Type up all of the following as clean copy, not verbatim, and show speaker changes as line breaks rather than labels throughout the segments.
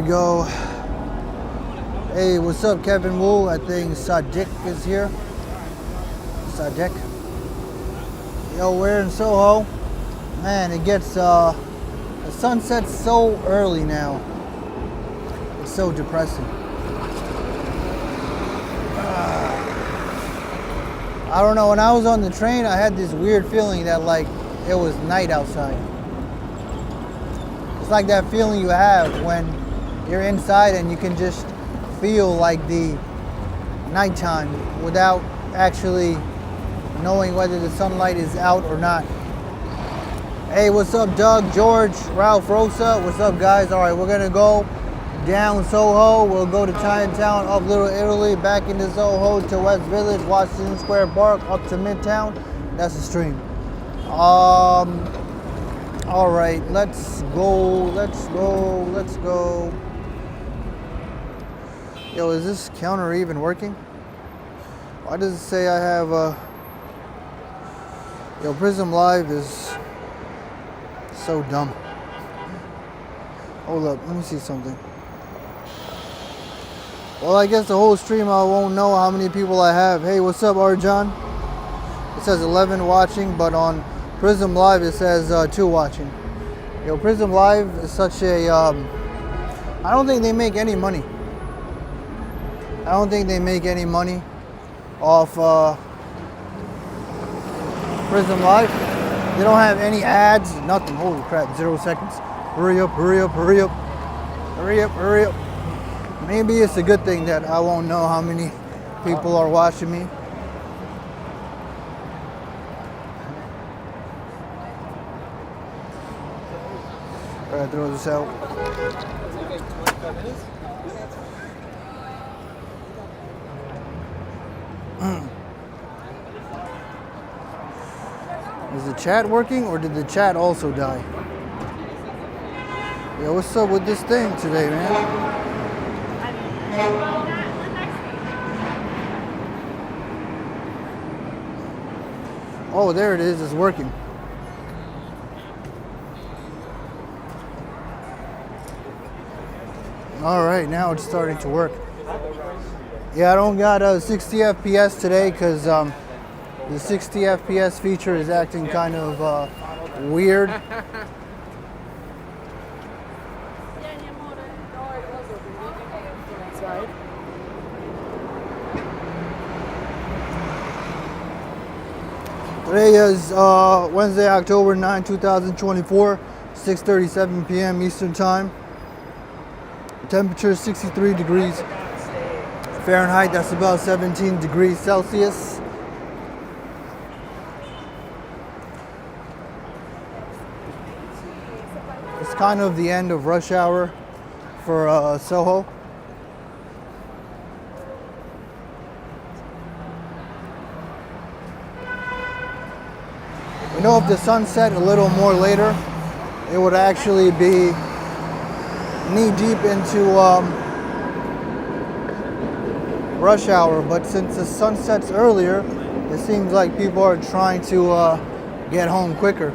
go. Hey, what's up, Kevin Wu? I think Sadiq is here. Sadiq. Yo, we're in SoHo. Man, it gets, the sun sets so early now. It's so depressing. I don't know, when I was on the train, I had this weird feeling that like it was night outside. It's like that feeling you have when you're inside and you can just feel like the nighttime without actually knowing whether the sunlight is out or not. Hey, what's up, Doug, George, Ralph, Rosa? What's up, guys? All right, we're gonna go down SoHo. We'll go to Chinatown, up Little Italy, back into SoHo to West Village, Washington Square Park, up to Midtown. That's the stream. All right, let's go. Yo, is this counter even working? Why does it say I have Yo, Prism Live is so dumb. Hold up, let me see something. Well, I guess the whole stream I won't know how many people I have. Hey, what's up, Arjan? It says 11 watching, but on Prism Live it says 2 watching. Yo, Prism Live is such a I don't think they make any money. I don't think they make any money off Prism Live. They don't have any ads, nothing. Holy crap, 0 seconds. Hurry up, hurry up, hurry up. Hurry up, hurry up. Maybe it's a good thing that I won't know how many people are watching me. I gotta throw this out. Is the chat working or did the chat also die? Yo, what's up with this thing today, man? Oh, there it is. It's working. All right, now it's starting to work. Yeah, I don't got 60 FPS today because the 60 FPS feature is acting kind of weird. Today is Wednesday, October 9, 2024, 6:37 p.m. Eastern Time. Temperature is 63 degrees Fahrenheit. That's about 17 degrees Celsius. It's kind of the end of rush hour for SoHo. You know, if the sun set a little more later, it would actually be knee deep into rush hour. But since the sun sets earlier, it seems like people are trying to get home quicker.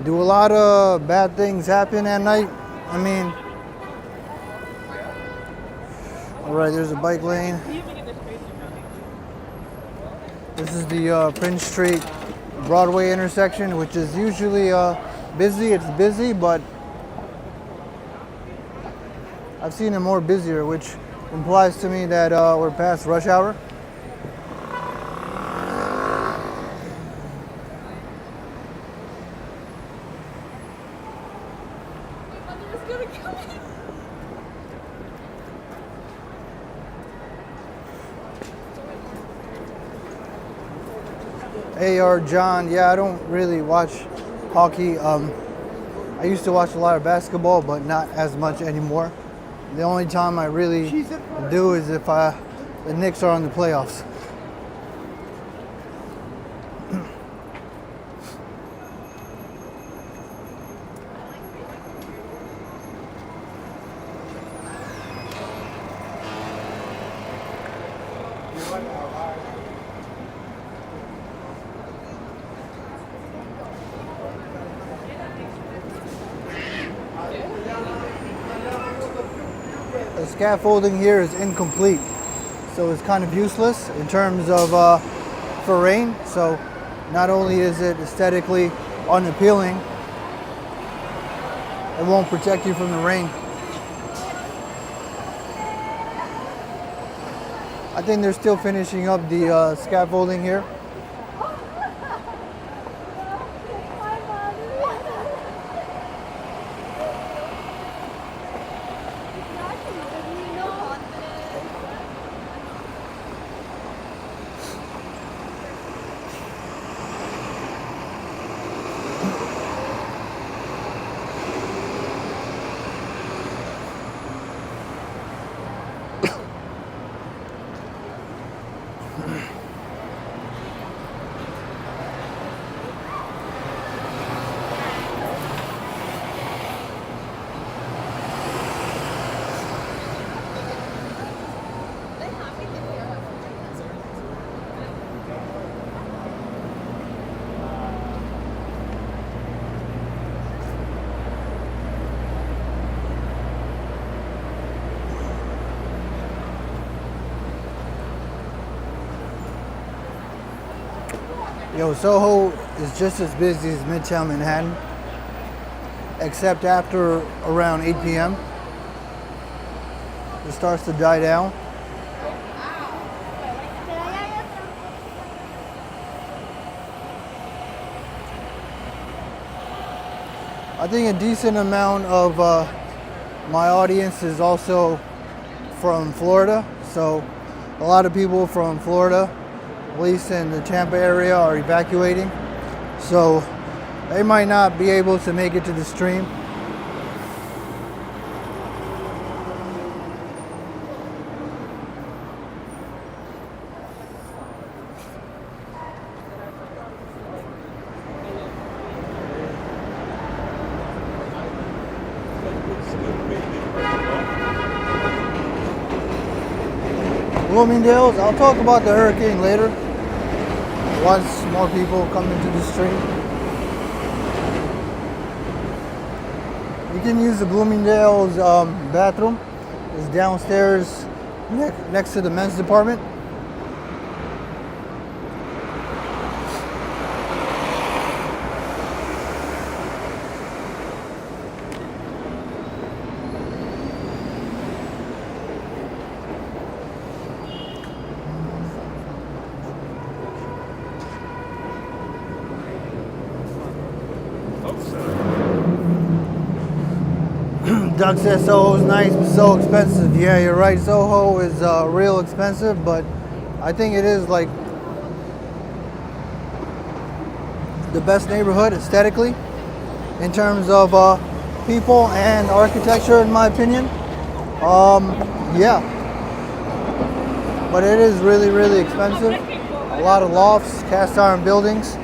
Do a lot of bad things happen at night? I mean, all right, there's a bike lane. This is the Prince Street Broadway intersection, which is usually busy. It's busy, but I've seen it more busier, which implies to me that we're past rush hour. AR John, yeah, I don't really watch hockey. I used to watch a lot of basketball, but not as much anymore. The only time I really do is if the Knicks are in the playoffs. scaffolding here is incomplete, so it's kind of useless in terms of for rain. So not only is it aesthetically unappealing, it won't protect you from the rain. I think they're still finishing up the scaffolding here. Yo, SoHo is just as busy as Midtown Manhattan, except after around 8 p.m. It starts to die down. I think a decent amount of my audience is also from Florida, so a lot of people from Florida, at least in the Tampa area, are evacuating, so they might not be able to make it to the stream. Bloomingdale's, I'll talk about the hurricane later, once more people come into the stream. You can use the Bloomingdale's bathroom. It's downstairs next to the men's department. Doug says SoHo is nice, but so expensive. Yeah, you're right. SoHo is real expensive, but I think it is like the best neighborhood aesthetically in terms of people and architecture, in my opinion. Yeah, but it is really, really expensive. A lot of lofts, cast iron buildings.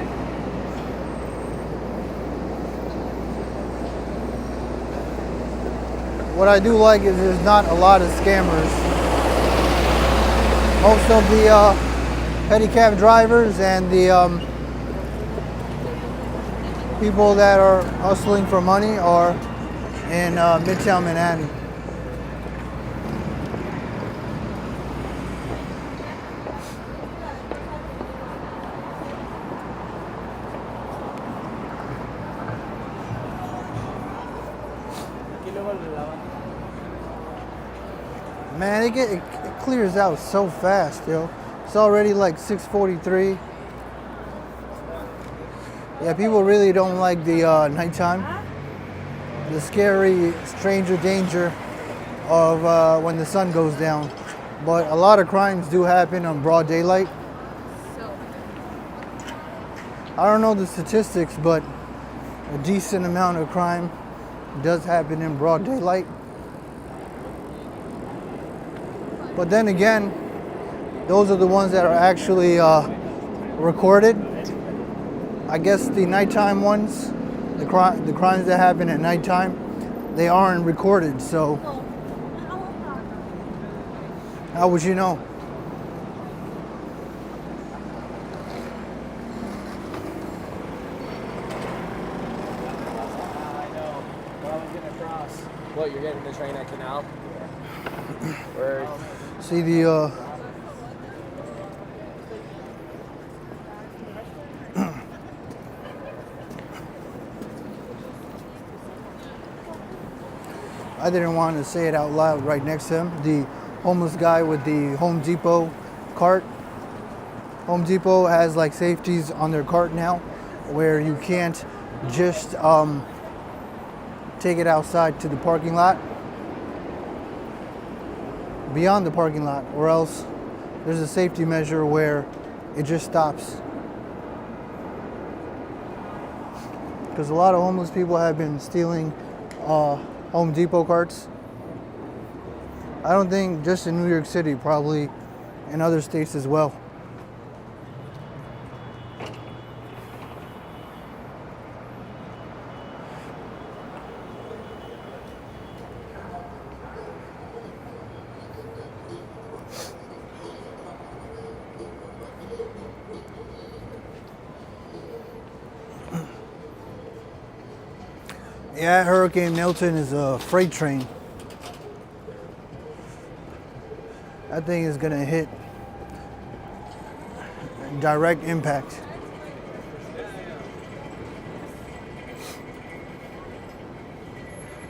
What I do like is there's not a lot of scammers. Most of the pedicab drivers and the people that are hustling for money are in Midtown Manhattan. Man, it clears out so fast, yo. It's already like 6:43. Yeah, people really don't like the nighttime. The scary stranger danger of when the sun goes down. But a lot of crimes do happen on broad daylight. I don't know the statistics, but a decent amount of crime does happen in broad daylight. But then again, those are the ones that are actually recorded. I guess the nighttime ones, the crimes that happen at nighttime, they aren't recorded. So how would you know?
I know. Well, I was gonna cross. What, you're getting the train at Canal?
See the I didn't want to say it out loud right next to him. The homeless guy with the Home Depot cart. Home Depot has like safeties on their cart now where you can't just take it outside to the parking lot, beyond the parking lot, or else there's a safety measure where it just stops. Because a lot of homeless people have been stealing Home Depot carts. I don't think just in New York City, probably in other states as well. Yeah, Hurricane Milton is a freight train. That thing is gonna hit direct impact.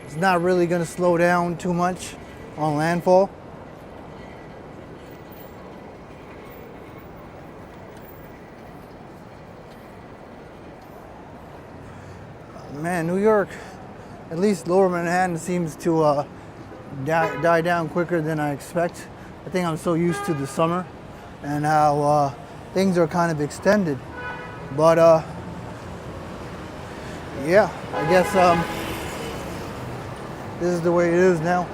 It's not really gonna slow down too much on landfall. Man, New York, at least Lower Manhattan, seems to die down quicker than I expect. I think I'm so used to the summer and how things are kind of extended. But yeah, I guess this is the way it is now.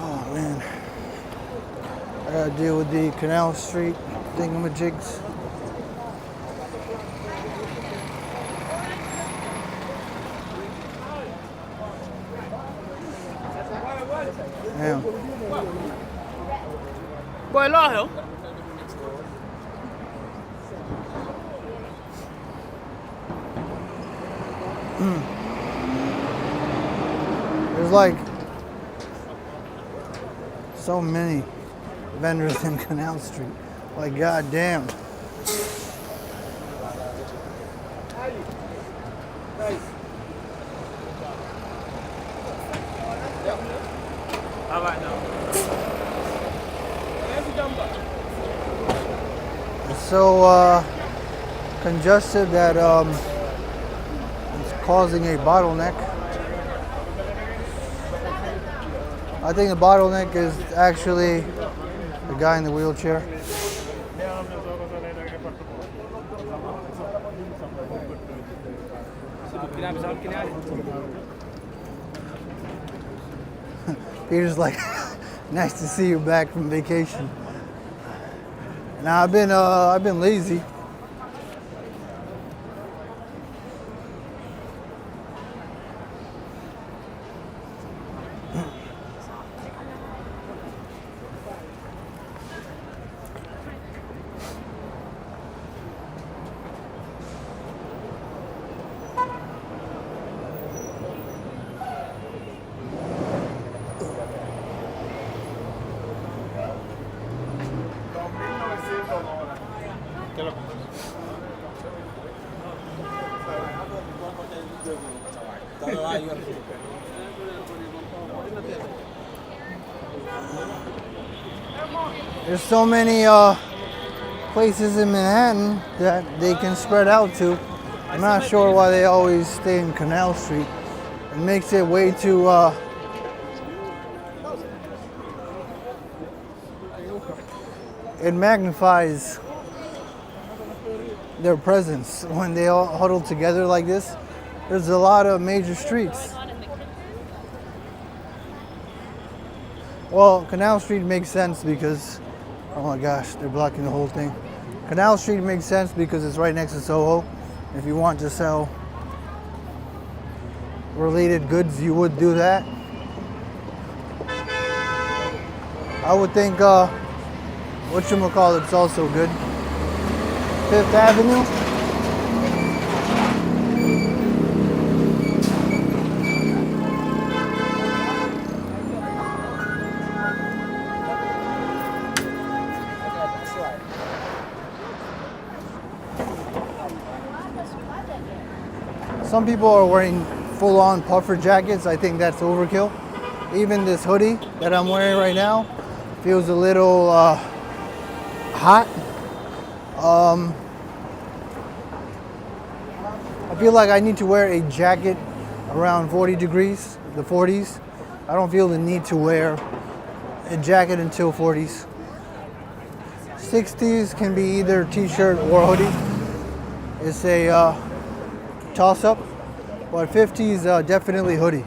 Oh man, I gotta deal with the Canal Street thingamajigs. Damn.
Quay lo hiểu.
There's like so many vendors in Canal Street. Like, goddamn. It's so congested that it's causing a bottleneck. I think the bottleneck is actually the guy in the wheelchair. Peter's like, nice to see you back from vacation. Now I've been lazy. There's so many places in Manhattan that they can spread out to. I'm not sure why they always stay in Canal Street. It makes it way too it magnifies their presence when they all huddle together like this. There's a lot of major streets. Well, Canal Street makes sense because, oh my gosh, they're blocking the whole thing. Canal Street makes sense because it's right next to SoHo. If you want to sell related goods, you would do that. I would think, whatchamacallit's also good. Fifth Avenue. Some people are wearing full-on puffer jackets. I think that's overkill. Even this hoodie that I'm wearing right now feels a little hot. I feel like I need to wear a jacket around 40 degrees, the 40s. I don't feel the need to wear a jacket until 40s. 60s can be either t-shirt or hoodie. It's a toss-up, but 50s definitely hoodie.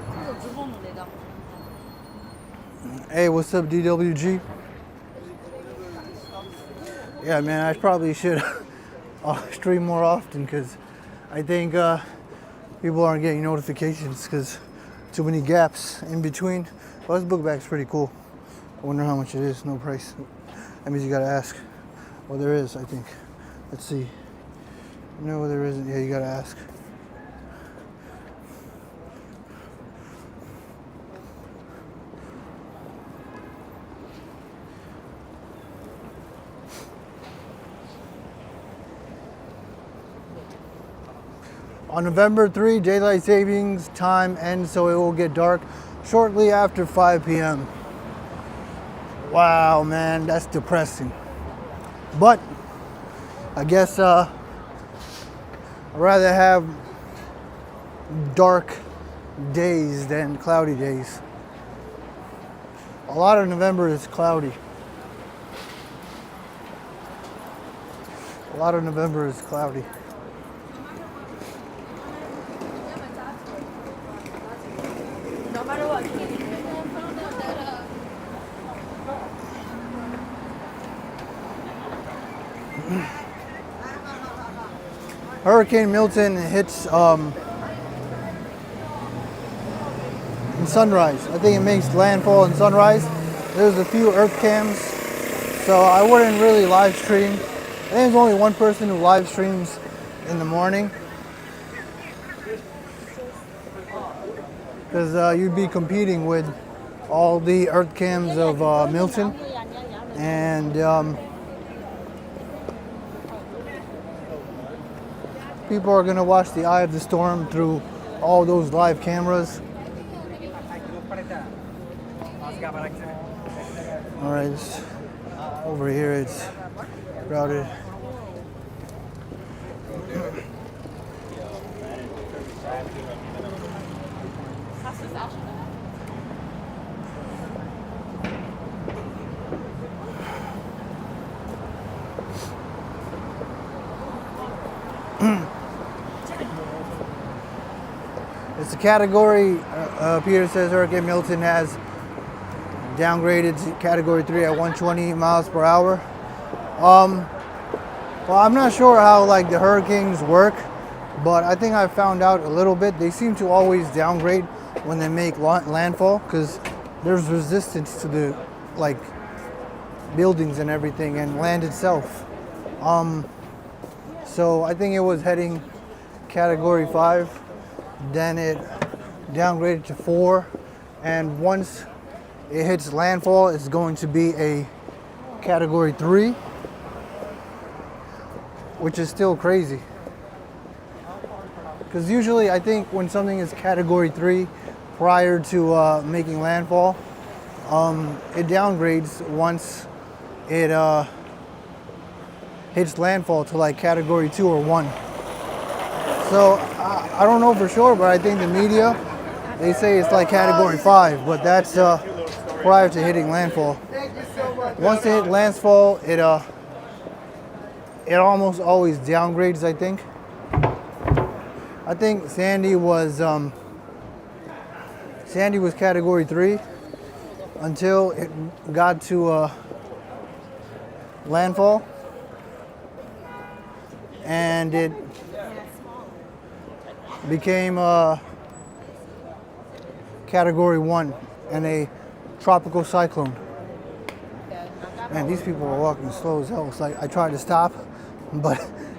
Hey, what's up, DWG? Yeah, man, I probably should stream more often because I think people aren't getting notifications because too many gaps in between. Well, this book bag's pretty cool. I wonder how much it is. No price. That means you gotta ask. Well, there is, I think. Let's see. No, there isn't. Yeah, you gotta ask. On November 3, daylight savings time ends, so it will get dark shortly after 5 p.m. Wow, man, that's depressing. But I guess I'd rather have dark days than cloudy days. A lot of November is cloudy. A lot of November is cloudy. Hurricane Milton hits in sunrise. I think it makes landfall in sunrise. There's a few earth cams, so I wouldn't really live stream. I think there's only one person who live streams in the morning, because you'd be competing with all the earth cams of Milton, and people are going to watch the eye of the storm through all those live cameras. All right, over here it's crowded. It's a category, Peter says Hurricane Milton has downgraded to category 3 at 120 miles per hour. Well, I'm not sure how like the hurricanes work, but I think I found out a little bit. They seem to always downgrade when they make landfall because there's resistance to the like buildings and everything and land itself. So I think it was heading category 5. Then it downgraded to 4, and once it hits landfall, it's going to be a category 3, which is still crazy. Because usually I think when something is category 3 prior to making landfall, it downgrades once it hits landfall to like category 2 or 1. So I don't know for sure, but I think the media, they say it's like category 5, but that's prior to hitting landfall. Once it hit landfall, it almost always downgrades, I think. I think Sandy was category 3. until it got to landfall, and it became Category 1 and a tropical cyclone. Man, these people are walking slow as hell. It's like I tried to stop, but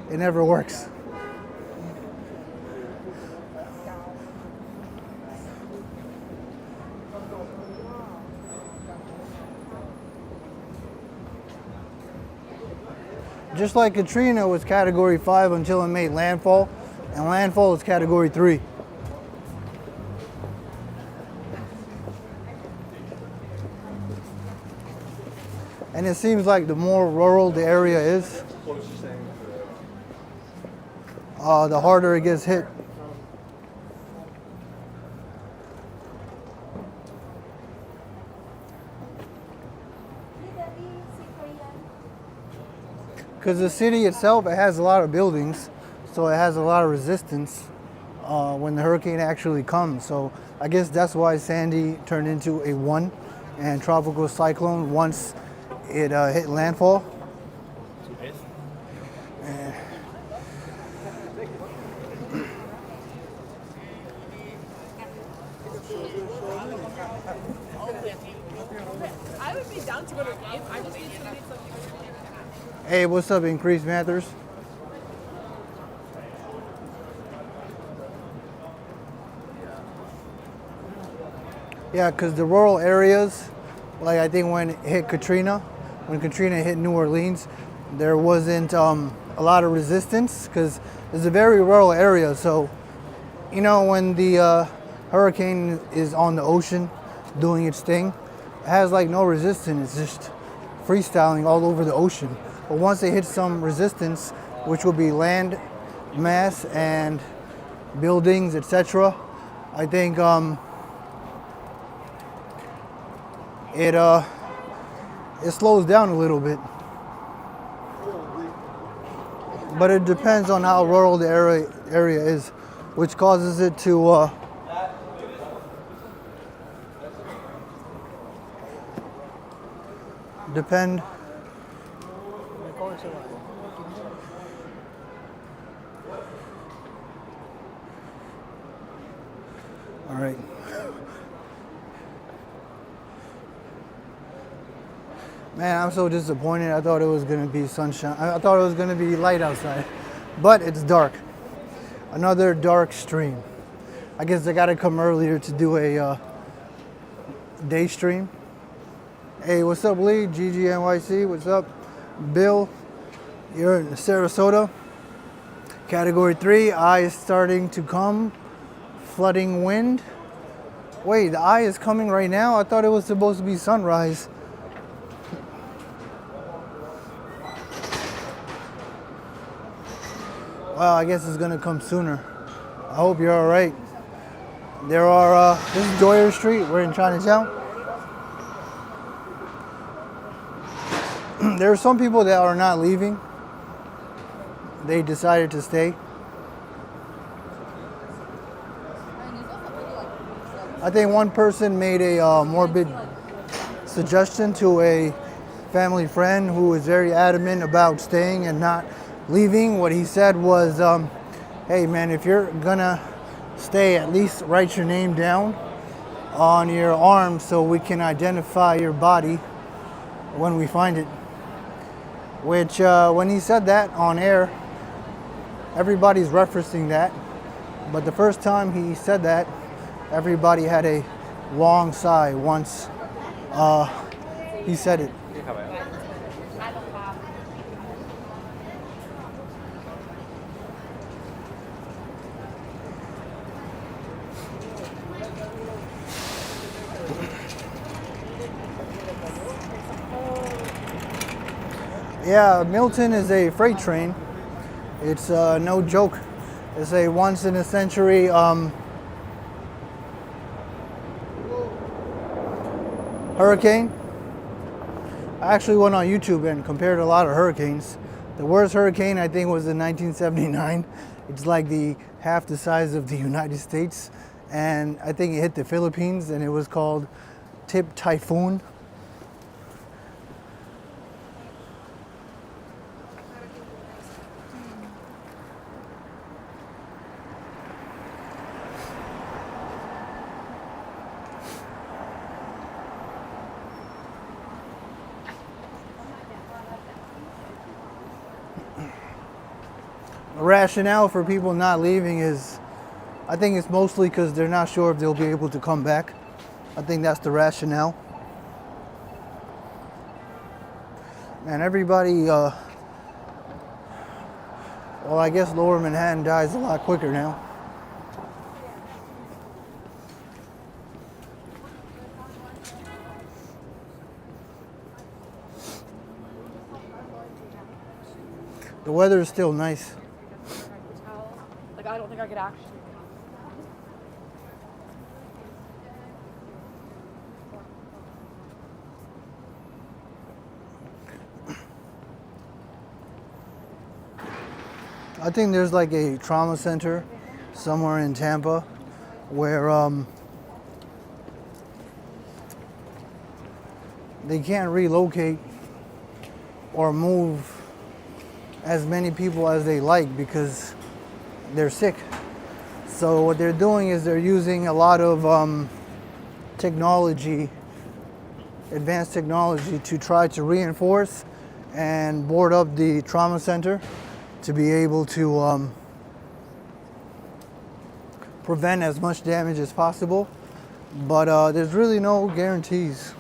it never works. Just like Katrina was Category 5 until it made landfall, and landfall is Category 3. And it seems like the more rural the area is, the harder it gets hit. Because the city itself, it has a lot of buildings, so it has a lot of resistance when the hurricane actually comes. So I guess that's why Sandy turned into a 1 and tropical cyclone once it hit landfall.
I would be down to go to a game. I just need something.
Hey, what's up, Increased Matters? Yeah, because the rural areas, like I think when it hit Katrina, when Katrina hit New Orleans, there wasn't a lot of resistance because it's a very rural area. So, you know, when the hurricane is on the ocean doing its thing, it has like no resistance. It's just freestyling all over the ocean. But once they hit some resistance, which will be land mass and buildings, etc., I think it slows down a little bit. But it depends on how rural the area is, which causes it to depend. All right. Man, I'm so disappointed. I thought it was gonna be sunshine. I thought it was gonna be light outside, but it's dark. Another dark stream. I guess I gotta come earlier to do a day stream. Hey, what's up, Lee? GG NYC, what's up? Bill, you're in Sarasota. Category 3, eye is starting to come. Flooding wind. Wait, the eye is coming right now? I thought it was supposed to be sunrise. Well, I guess it's gonna come sooner. I hope you're all right. There are, this is Joyer Street, we're in Chinatown. There are some people that are not leaving. They decided to stay. I think one person made a morbid suggestion to a family friend who was very adamant about staying and not leaving. What he said was, hey man, if you're gonna stay, at least write your name down on your arm so we can identify your body when we find it. Which, when he said that on air, everybody's referencing that. But the first time he said that, everybody had a long sigh once he said it. Yeah, Milton is a freight train. It's no joke. It's a once in a century hurricane. I actually went on YouTube and compared a lot of hurricanes. The worst hurricane I think was in 1979. It's like half the size of the United States, and I think it hit the Philippines, and it was called tip typhoon. The rationale for people not leaving is, I think it's mostly because they're not sure if they'll be able to come back. I think that's the rationale. And everybody, well, I guess Lower Manhattan dies a lot quicker now. The weather is still nice.
Like, I don't think I could actually.
I think there's like a trauma center somewhere in Tampa where they can't relocate or move as many people as they like because they're sick. So what they're doing is they're using a lot of technology, advanced technology, to try to reinforce and board up the trauma center to be able to prevent as much damage as possible. But there's really no guarantees.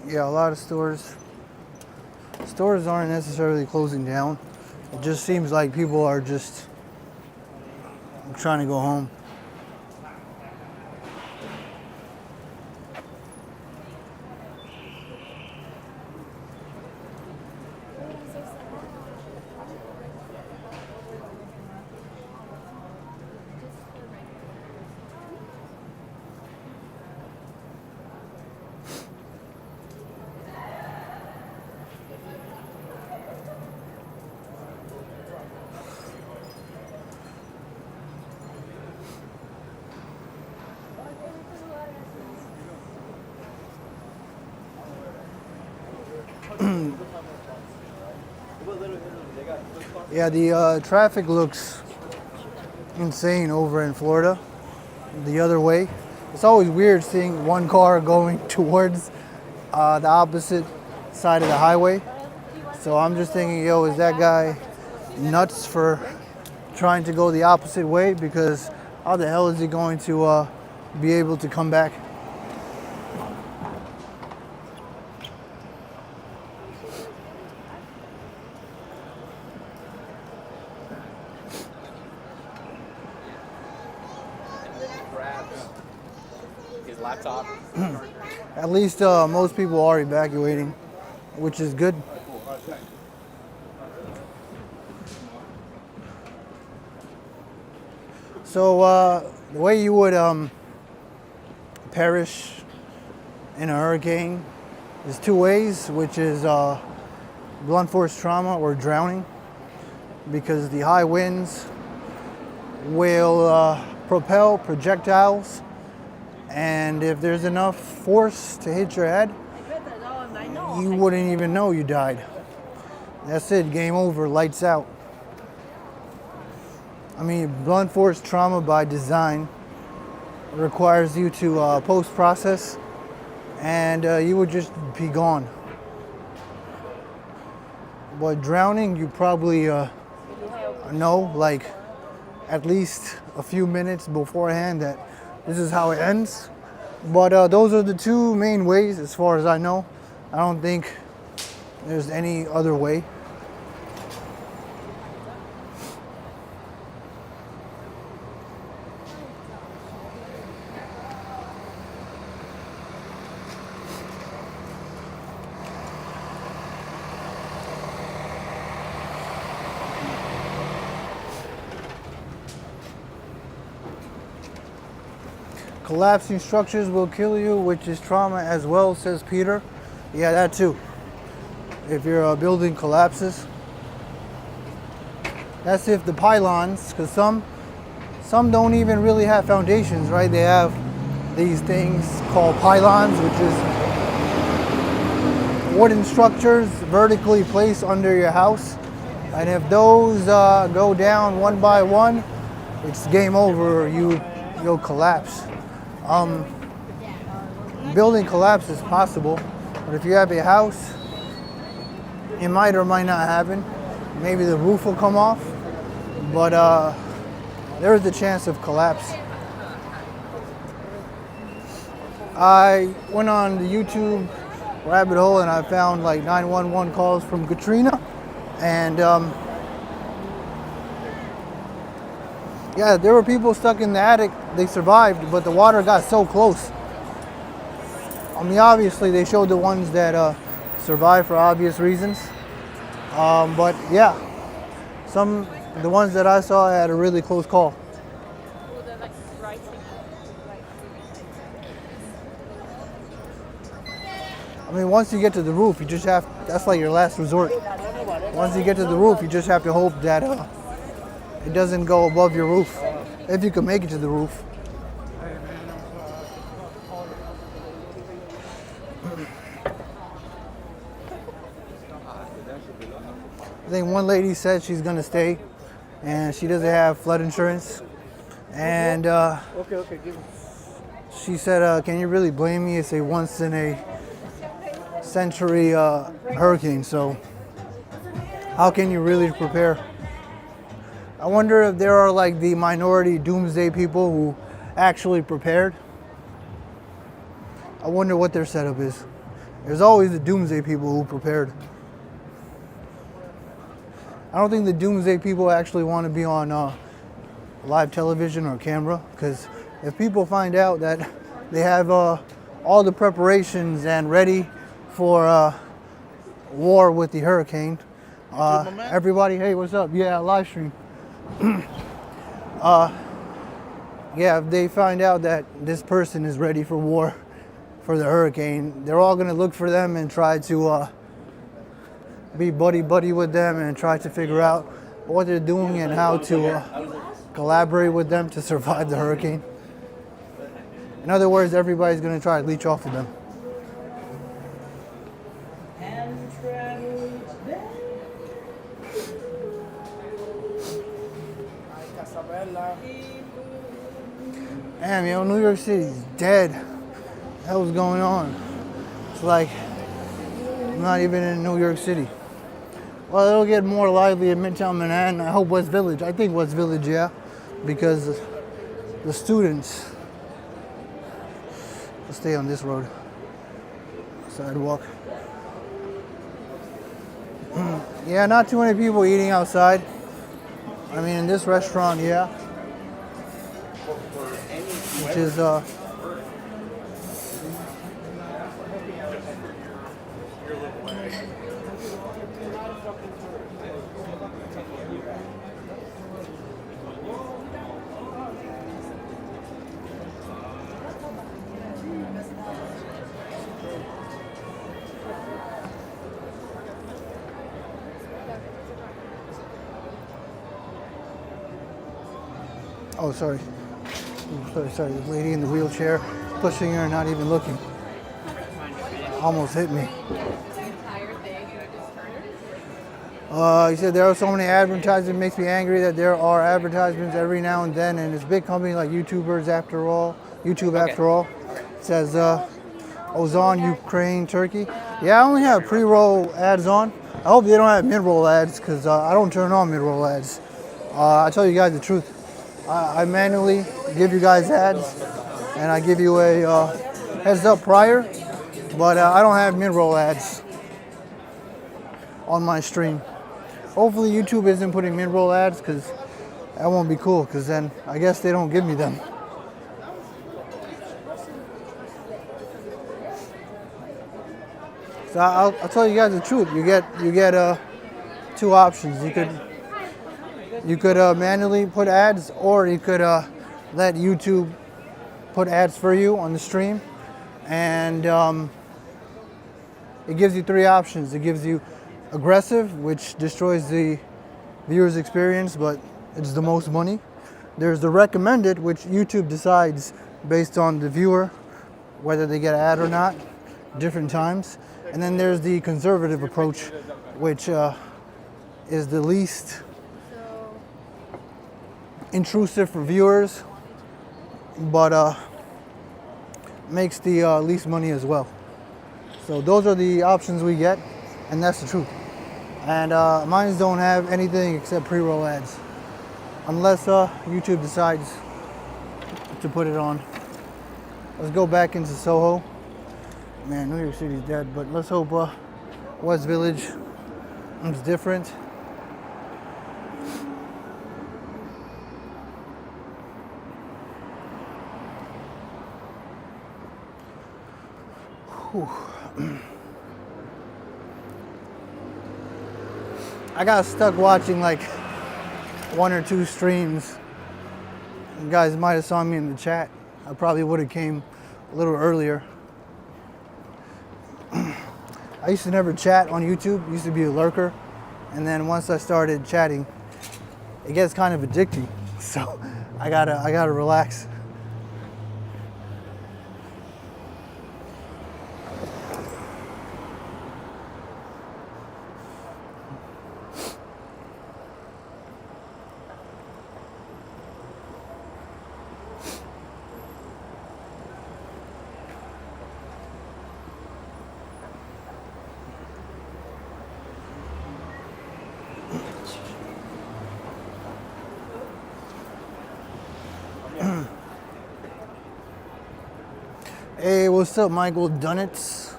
Yeah, a lot of stores aren't necessarily closing down. It just seems like people are just trying to go home. Yeah, the traffic looks insane over in Florida, the other way. It's always weird seeing one car going towards the opposite side of the highway. So I'm just thinking, yo, is that guy nuts for trying to go the opposite way? Because how the hell is he going to be able to come back?
His laptop.
At least most people are evacuating, which is good. So the way you would perish in a hurricane is two ways, which is blunt force trauma or drowning, because the high winds will propel projectiles, and if there's enough force to hit your head, you wouldn't even know you died. That's it, game over, lights out. I mean, blunt force trauma by design requires you to post-process, and you would just be gone. But drowning, you probably know, like, at least a few minutes beforehand that this is how it ends. But those are the two main ways, as far as I know. I don't think there's any other way. Collapsing structures will kill you, which is trauma as well, says Peter. Yeah, that too. If your building collapses. That's if the pylons, because some don't even really have foundations, right? They have these things called pylons, which is wooden structures vertically placed under your house. And if those go down one by one, it's game over. You'll collapse. Building collapse is possible, but if you have a house, it might or might not happen. Maybe the roof will come off, but there is a chance of collapse. I went on the YouTube rabbit hole and I found like 911 calls from Katrina, and yeah, there were people stuck in the attic. They survived, but the water got so close. I mean, obviously they showed the ones that survived for obvious reasons, but yeah, the ones that I saw had a really close call. I mean, once you get to the roof, you just have, that's like your last resort. Once you get to the roof, you just have to hope that it doesn't go above your roof, if you can make it to the roof. I think one lady said she's gonna stay, and she doesn't have flood insurance. And she said, "Can you really blame me? It's a once in a century hurricane, so how can you really prepare?" I wonder if there are like the minority doomsday people who actually prepared. I wonder what their setup is. There's always the doomsday people who prepared. I don't think the doomsday people actually want to be on live television or camera, because if people find out that they have all the preparations and ready for war with the hurricane, everybody, hey, what's up? Yeah, live stream. Yeah, if they find out that this person is ready for war for the hurricane, they're all gonna look for them and try to be buddy with them and try to figure out what they're doing and how to collaborate with them to survive the hurricane. In other words, everybody's gonna try to leech off of them. Damn, yo, New York City's dead. What the hell's going on? It's like I'm not even in New York City. Well, it'll get more lively in Midtown Manhattan. I hope West Village. I think West Village, yeah, because the students will stay on this road, sidewalk. Yeah, not too many people eating outside. I mean, in this restaurant, yeah. Which is oh, sorry. Sorry, the lady in the wheelchair, pushing her, not even looking. Almost hit me. He said there are so many advertisements, it makes me angry that there are advertisements every now and then, and it's big company like YouTubers after all. YouTube after all. It says Ozon, Ukraine, Turkey. Yeah, I only have pre-roll ads on. I hope they don't have mid-roll ads, because I don't turn on mid-roll ads. I tell you guys the truth. I manually give you guys ads, and I give you a heads up prior, but I don't have mid-roll ads on my stream. Hopefully YouTube isn't putting mid-roll ads, because that won't be cool, because then I guess they don't give me them. So I'll tell you guys the truth. You get two options. You could manually put ads, or you could let YouTube put ads for you on the stream, and it gives you three options. It gives you aggressive, which destroys the viewer's experience, but it's the most money. There's the recommended, which YouTube decides based on the viewer whether they get an ad or not, different times. And then there's the conservative approach, which is the least intrusive for viewers, but makes the least money as well. So those are the options we get, and that's the truth. And mine don't have anything except pre-roll ads, unless YouTube decides to put it on. Let's go back into SoHo. Man, New York City's dead, but let's hope West Village is different. Whew. I got stuck watching like one or two streams. You guys might have saw me in the chat. I probably would have came a little earlier. I used to never chat on YouTube. Used to be a lurker, and then once I started chatting, it gets kind of addicting. So I gotta relax. Hey, what's up, Michael Dunnitz?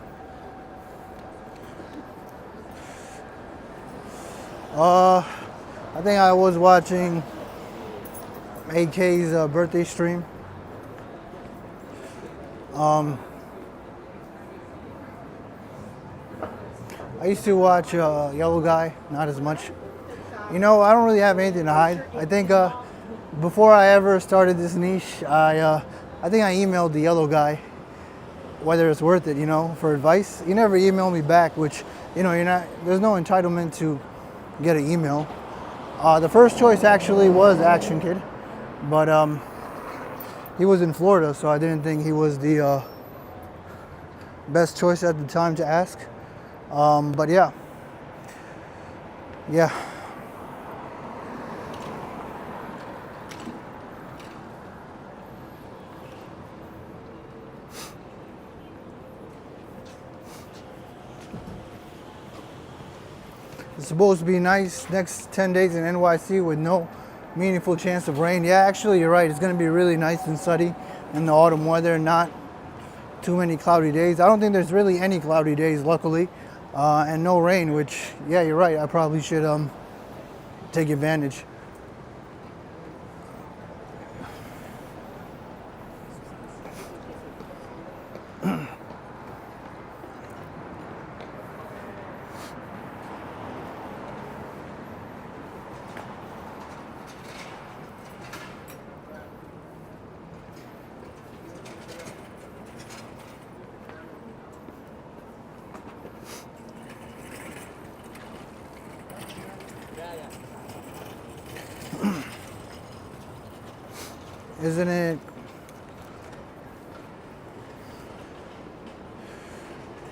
I think I was watching AK's birthday stream. I used to watch Yellow Guy, not as much. You know, I don't really have anything to hide. I think before I ever started this niche, I think I emailed the Yellow Guy whether it's worth it, you know, for advice. He never emailed me back, which, you know, there's no entitlement to get an email. The first choice actually was Action Kid, but he was in Florida, so I didn't think he was the best choice at the time to ask. But yeah. It's supposed to be nice next 10 days in NYC with no meaningful chance of rain. Yeah, actually, you're right. It's going to be really nice and sunny in the autumn weather, not too many cloudy days. I don't think there's really any cloudy days, luckily, and no rain, which, yeah, you're right. I probably should take advantage. Isn't it?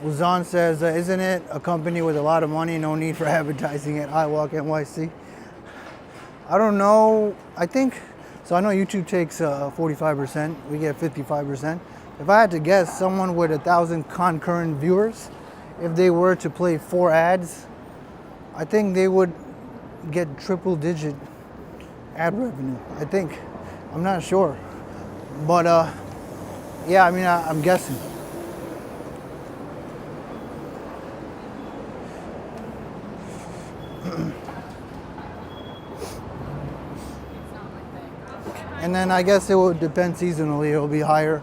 Uzan says, isn't it a company with a lot of money, no need for advertising at iWalk NYC? I don't know. I think, so I know YouTube takes 45%. We get 55%. If I had to guess, someone with 1,000 concurrent viewers, if they were to play 4 ads, I think they would get triple-digit ad revenue, I think. I'm not sure, but yeah, I mean, I'm guessing. And then I guess it would depend seasonally. It'll be higher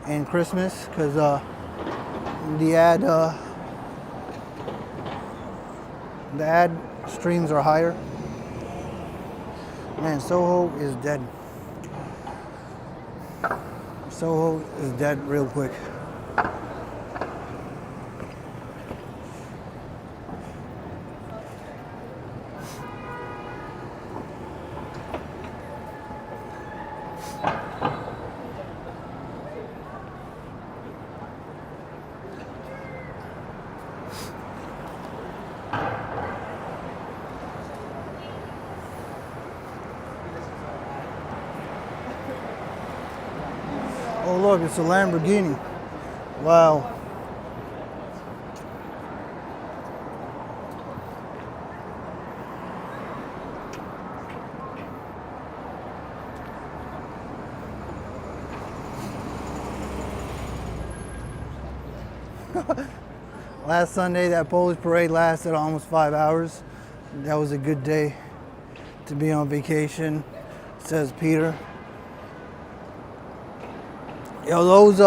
in Christmas because the ad streams are higher. Man, SoHo is dead. SoHo is dead real quick. Oh look, it's a Lamborghini. Wow. Last Sunday, that Polish parade lasted almost 5 hours. That was a good day to be on vacation, says Peter. Yo, those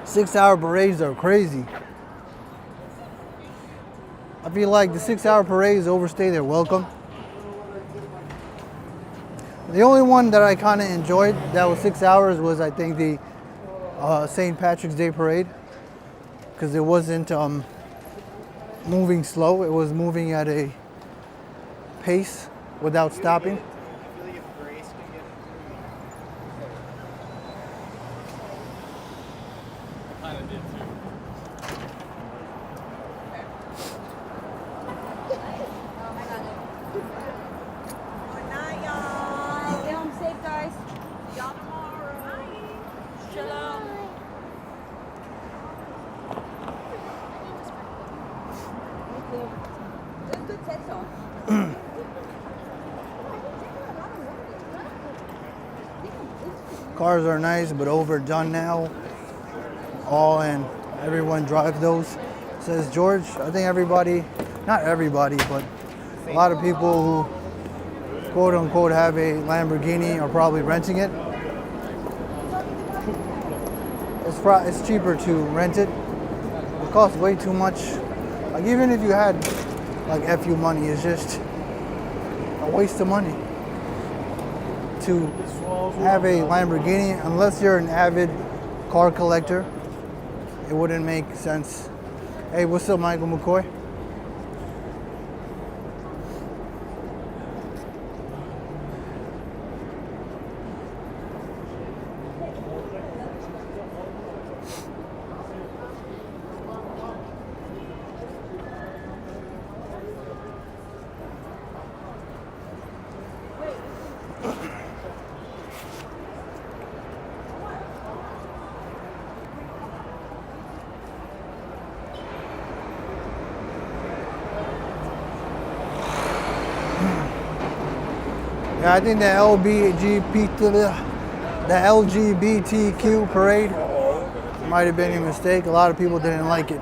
6-hour parades are crazy. I feel like the 6-hour parades overstay their welcome. The only one that I kind of enjoyed that was 6 hours was, I think, the St. Patrick's Day parade, because it wasn't moving slow. It was moving at a pace without stopping.
Kind of did too.
Good night, y'all. Get home safe, guys. Y'all tomorrow. Shalom. Just good text off.
Cars are nice, but overdone now. All and everyone drives those, says George. I think everybody, not everybody, but a lot of people who quote unquote have a Lamborghini are probably renting it. It's cheaper to rent it. It costs way too much. Like even if you had like FU money, it's just a waste of money to have a Lamborghini unless you're an avid car collector. It wouldn't make sense. Hey, what's up, Michael McCoy? Yeah, I think the LGBTQ parade might have been a mistake. A lot of people didn't like it.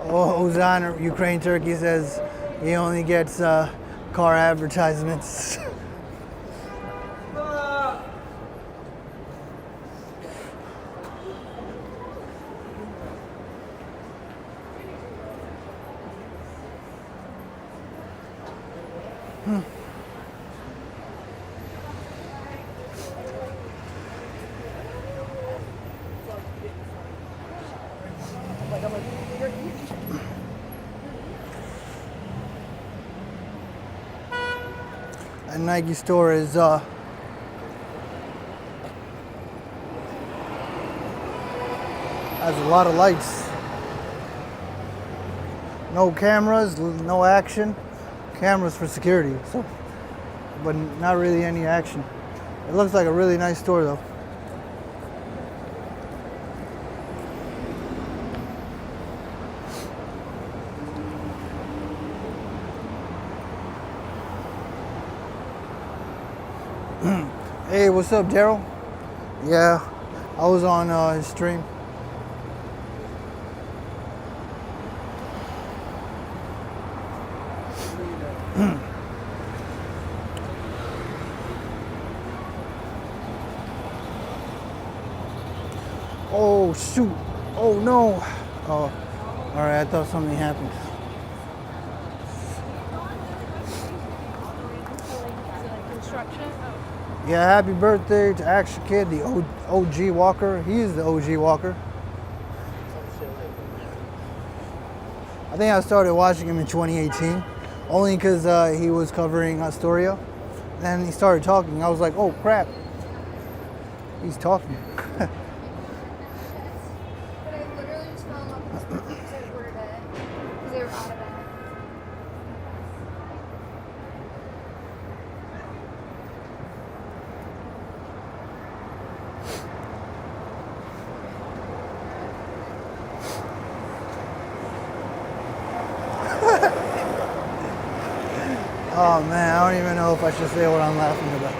Oh, Ozan, Ukraine Turkey says he only gets car advertisements. And Nike store is has a lot of lights. No cameras, no action. Cameras for security, so, but not really any action. It looks like a really nice store though. Hey, what's up, Daryl? Yeah, I was on his stream. Oh shoot. Oh no. Oh, all right. I thought something happened.
Construction.
Yeah, happy birthday to Action Kid, the OG Walker. He is the OG Walker. I think I started watching him in 2018, only because he was covering Astoria. Then he started talking. I was like, oh crap, he's talking.
But I literally just fell in love with this person because I ordered it. Because they were out of it.
Oh man, I don't even know if I should say what I'm laughing about.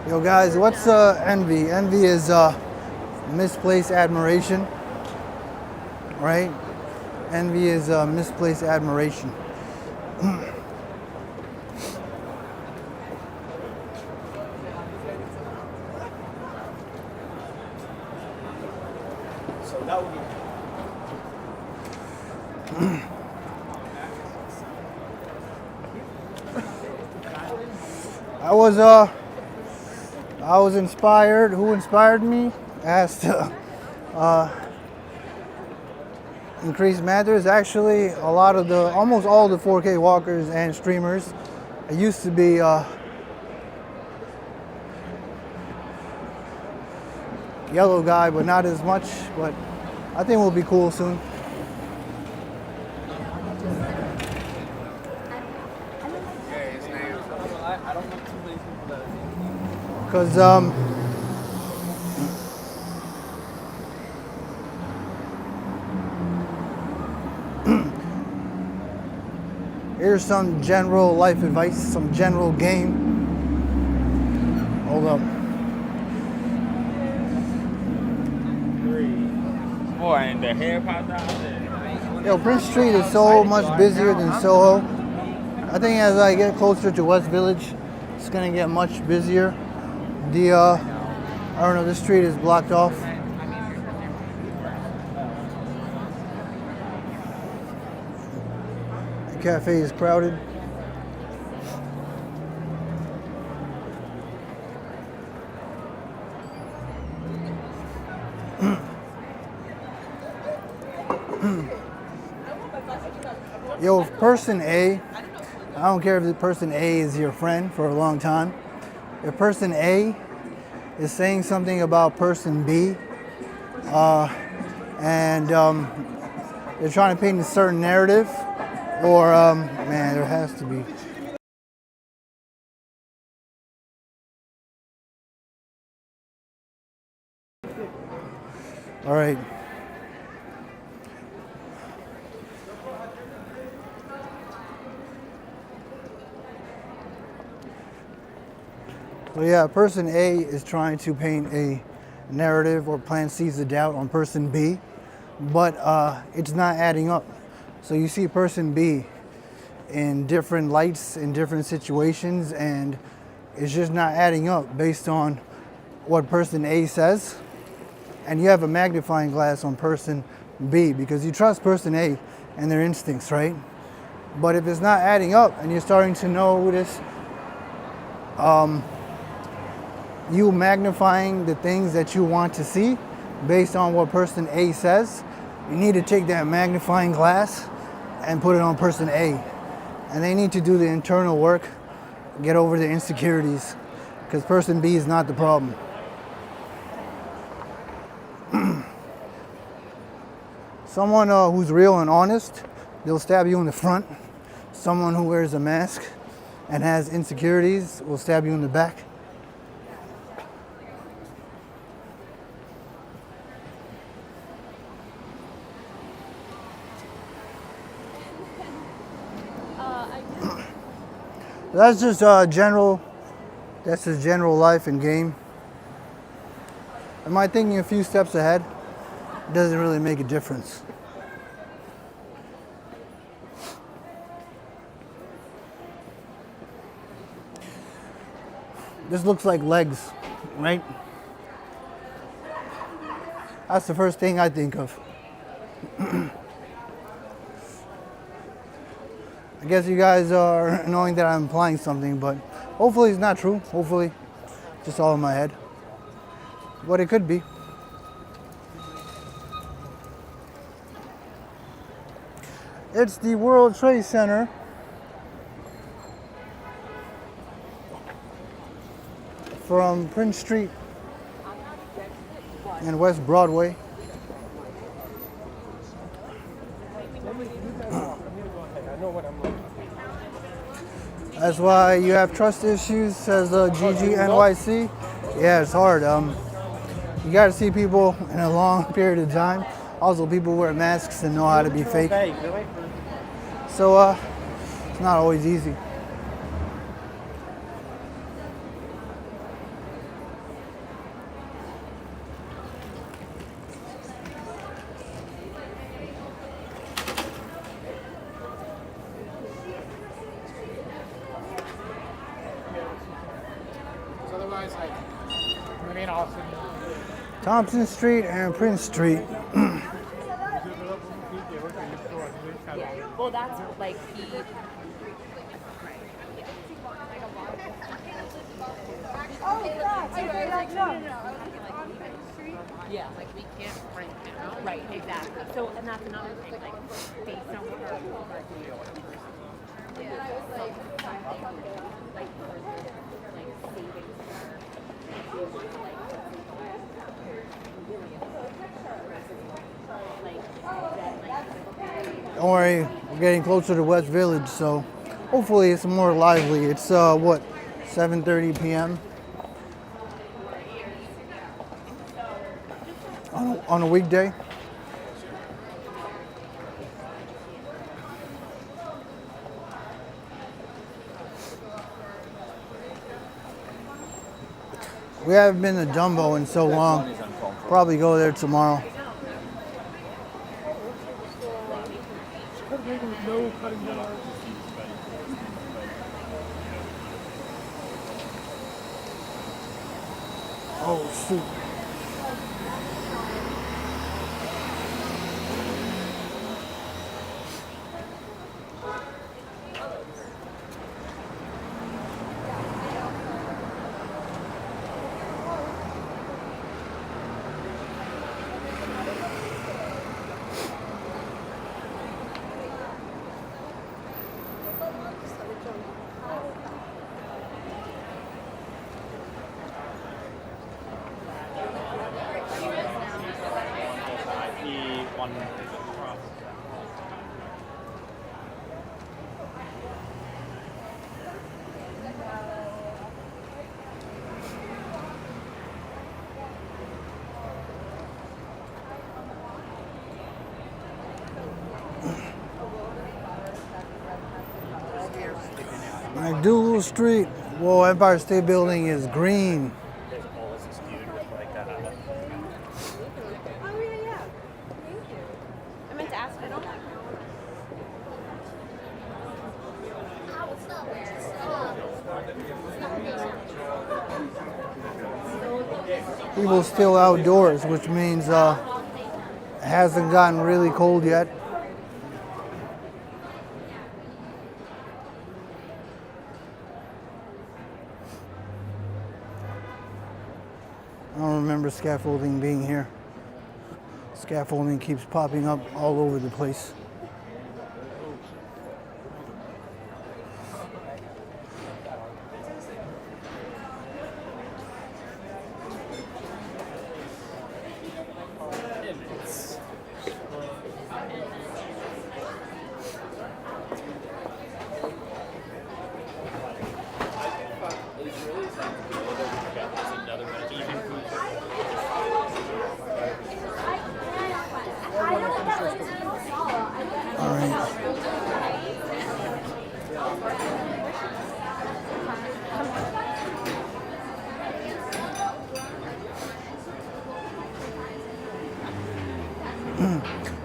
Yo guys, what's envy? Envy is misplaced admiration, right? Envy is misplaced admiration.
So that would be.
I was inspired. Who inspired me? As to increase matters. Actually, almost all the 4K walkers and streamers. It used to be yellow guy, but not as much. But I think we'll be cool soon.
I don't know too many people that are
Because here's some general life advice, some general game. Hold up.
3, 4, and the hair popped out there.
Yo, Prince Street is so much busier than SoHo. I think as I get closer to West Village, it's gonna get much busier. I don't know, this street is blocked off. The cafe is crowded. Yo, if person A, I don't care if the person A is your friend for a long time. If person A is saying something about person B, and they're trying to paint a certain narrative, or man, there has to be. All right. So yeah, person A is trying to paint a narrative or plant seeds of doubt on person B, but it's not adding up. So you see person B in different lights, in different situations, and it's just not adding up based on what person A says. And you have a magnifying glass on person B because you trust person A and their instincts, right? But if it's not adding up and you're starting to notice you magnifying the things that you want to see based on what person A says, you need to take that magnifying glass and put it on person A. And they need to do the internal work, get over the insecurities, because person B is not the problem. Someone who's real and honest, they'll stab you in the front. Someone who wears a mask and has insecurities will stab you in the back. That's just general. That's just general life and game. Am I thinking a few steps ahead? It doesn't really make a difference. This looks like legs. right? That's the first thing I think of. I guess you guys are knowing that I'm implying something, but hopefully it's not true. Hopefully, just all in my head. But it could be. It's the World Trade Center. From Prince Street and West Broadway. That's why you have trust issues, says GG NYC. Yeah, it's hard. You got to see people in a long period of time. Also, people wear masks and know how to be fake. So it's not always easy. Thompson Street and Prince Street.
Well, that's like he. Yeah, like we can't rent now. Right, exactly. So, and that's another thing, like based on what our rules are doing. Yeah, I was like
Don't worry, we're getting closer to West Village, so hopefully it's more lively. It's what, 7:30 p.m. on a weekday. We haven't been to Dumbo in so long. Probably go there tomorrow. Oh, shoot. McDougal Street. Whoa, Empire State Building is green.
Oh yeah. Thank you. I meant to ask. I don't.
People still outdoors, which means it hasn't gotten really cold yet. I don't remember scaffolding being here. Scaffolding keeps popping up all over the place.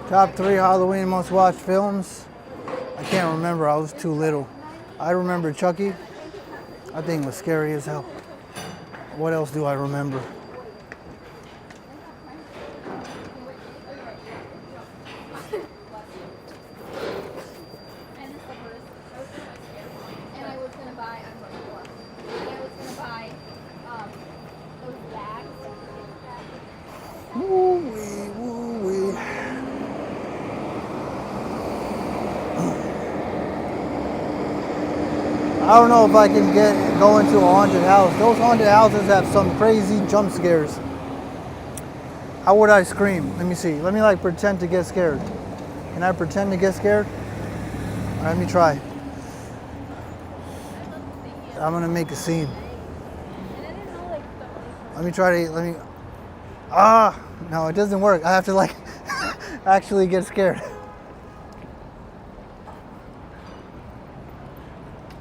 Top 3 Halloween must-watch films. I can't remember. I was too little. I remember Chucky. I think it was scary as hell. What else do I remember?
And I was gonna buy, I'm from New York. And I was gonna buy those bags.
Woo-wee, woo-wee. I don't know if I can go into a haunted house. Those haunted houses have some crazy jump scares. How would I scream? Let me see. Let me like pretend to get scared. Can I pretend to get scared? All right, let me try. I'm gonna make a scene. Let me try to, no, it doesn't work. I have to like actually get scared.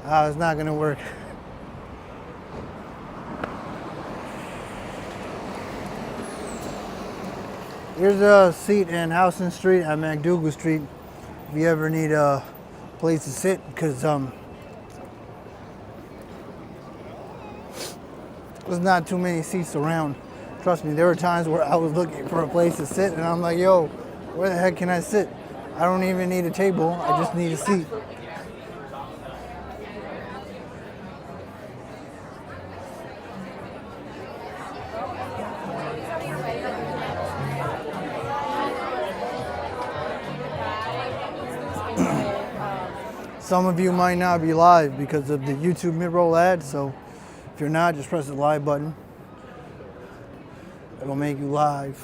It's not gonna work. Here's a seat in Houston Street at MacDougal Street. If you ever need a place to sit, because there's not too many seats around. Trust me, there were times where I was looking for a place to sit, and I'm like, yo, where the heck can I sit? I don't even need a table. I just need a seat. Some of you might not be live because of the YouTube mid-roll ad, so if you're not, just press the live button. It'll make you live.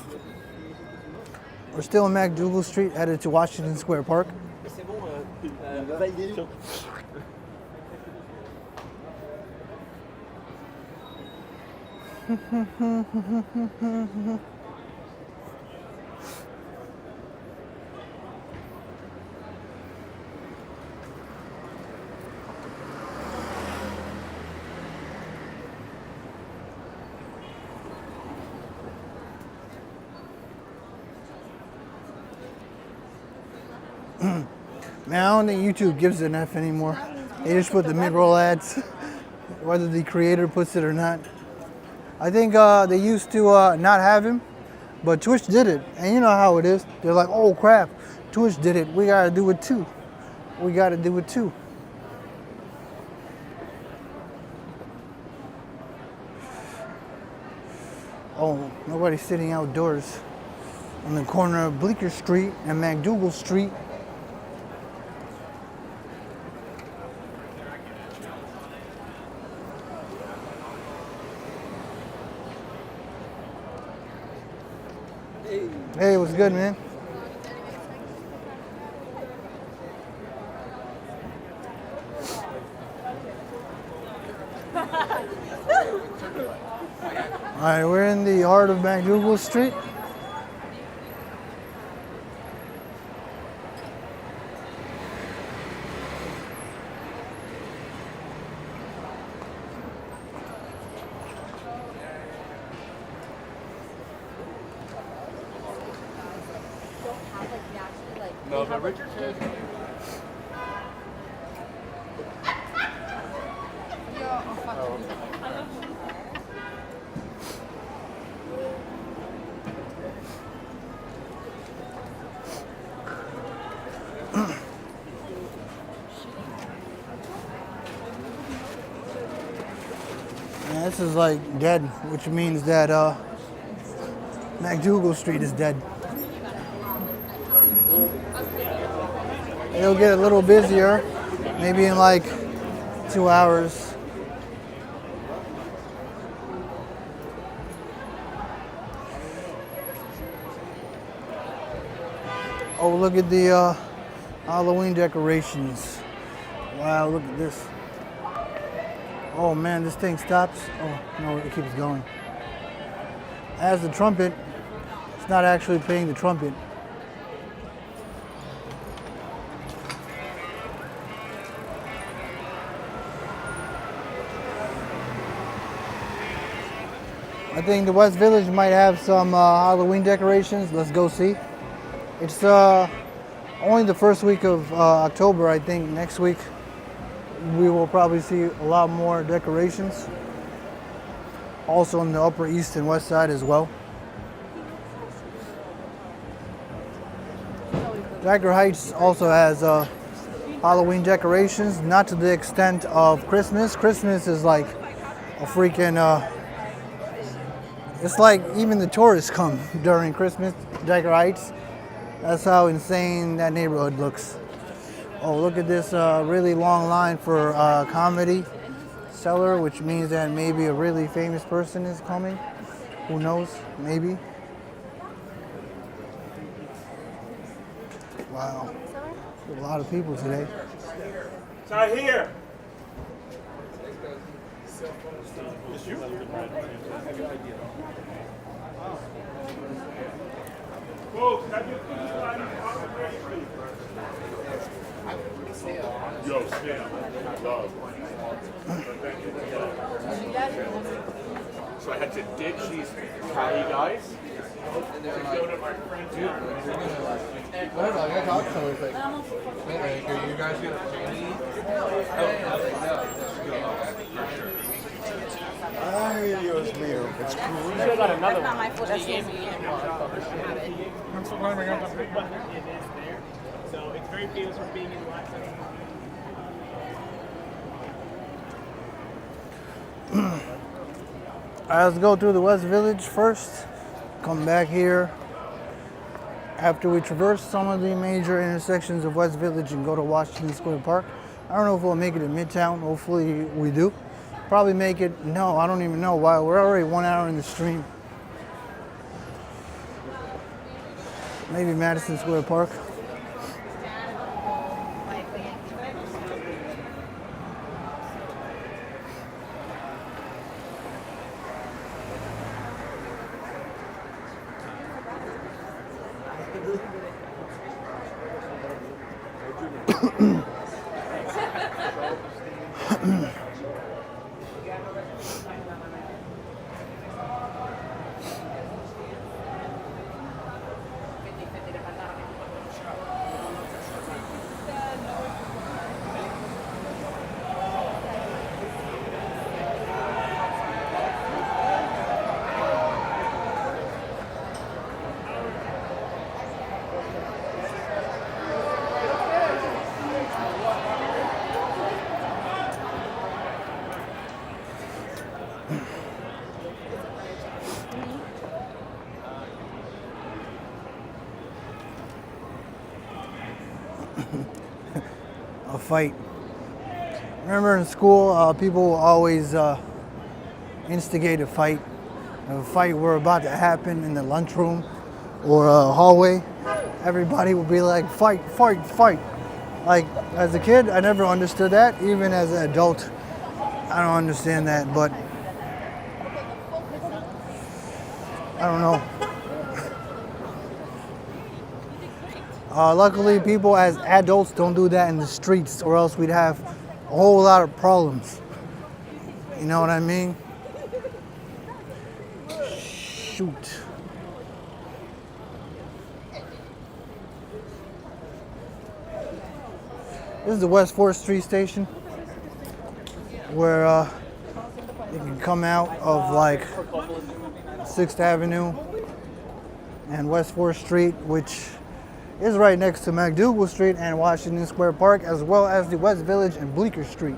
We're still in MacDougal Street, headed to Washington Square Park. Man, I don't think YouTube gives an F anymore. They just put the mid-roll ads, whether the creator puts it or not. I think they used to not have him, but Twitch did it. And you know how it is. They're like, oh crap, Twitch did it. We gotta do it too. We gotta do it too. Oh, nobody's sitting outdoors on the corner of Bleecker Street and MacDougal Street. Hey, what's good, man? All right, we're in the heart of MacDougal Street.
No, but Richard says.
Yeah, this is like dead, which means that MacDougal Street is dead. It'll get a little busier, maybe in like 2 hours. Oh, look at the Halloween decorations. Wow, look at this. Oh man, this thing stops. Oh, no, it keeps going. As the trumpet, it's not actually playing the trumpet. I think the West Village might have some Halloween decorations. Let's go see. It's only the first week of October, I think. Next week, we will probably see a lot more decorations. also on the Upper East and West Side as well. Dagger Heights also has Halloween decorations, not to the extent of Christmas. Christmas is like a freaking, it's like even the tourists come during Christmas, Dagger Heights. That's how insane that neighborhood looks. Oh, look at this really long line for Comedy Cellar, which means that maybe a really famous person is coming. Who knows? Maybe. Wow. A lot of people today.
It's right here. Yo, Stan, love. So I had to ditch these Cali guys. Go to my friend's
Whatever, I gotta talk to him. It's like, are you guys gonna change?
Ay, Dios mío, it's cool.
That's not my fault. That's his.
So it's very famous for being in lots of.
Alright, let's go through the West Village first. Come back here after we traverse some of the major intersections of West Village and go to Washington Square Park. I don't know if we'll make it in Midtown. Hopefully we do. Probably make it. No, I don't even know why. We're already 1 hour in the stream. Maybe Madison Square Park. A fight. Remember in school, people will always instigate a fight. A fight were about to happen in the lunchroom or a hallway. Everybody would be like, fight, fight, fight. Like, as a kid, I never understood that. Even as an adult, I don't understand that, but I don't know. Luckily, people as adults don't do that in the streets, or else we'd have a whole lot of problems. You know what I mean? Shoot. This is the West 4th Street station, where you can come out of like 6th Avenue and West 4th Street, which is right next to MacDougal Street and Washington Square Park, as well as the West Village and Bleecker Street.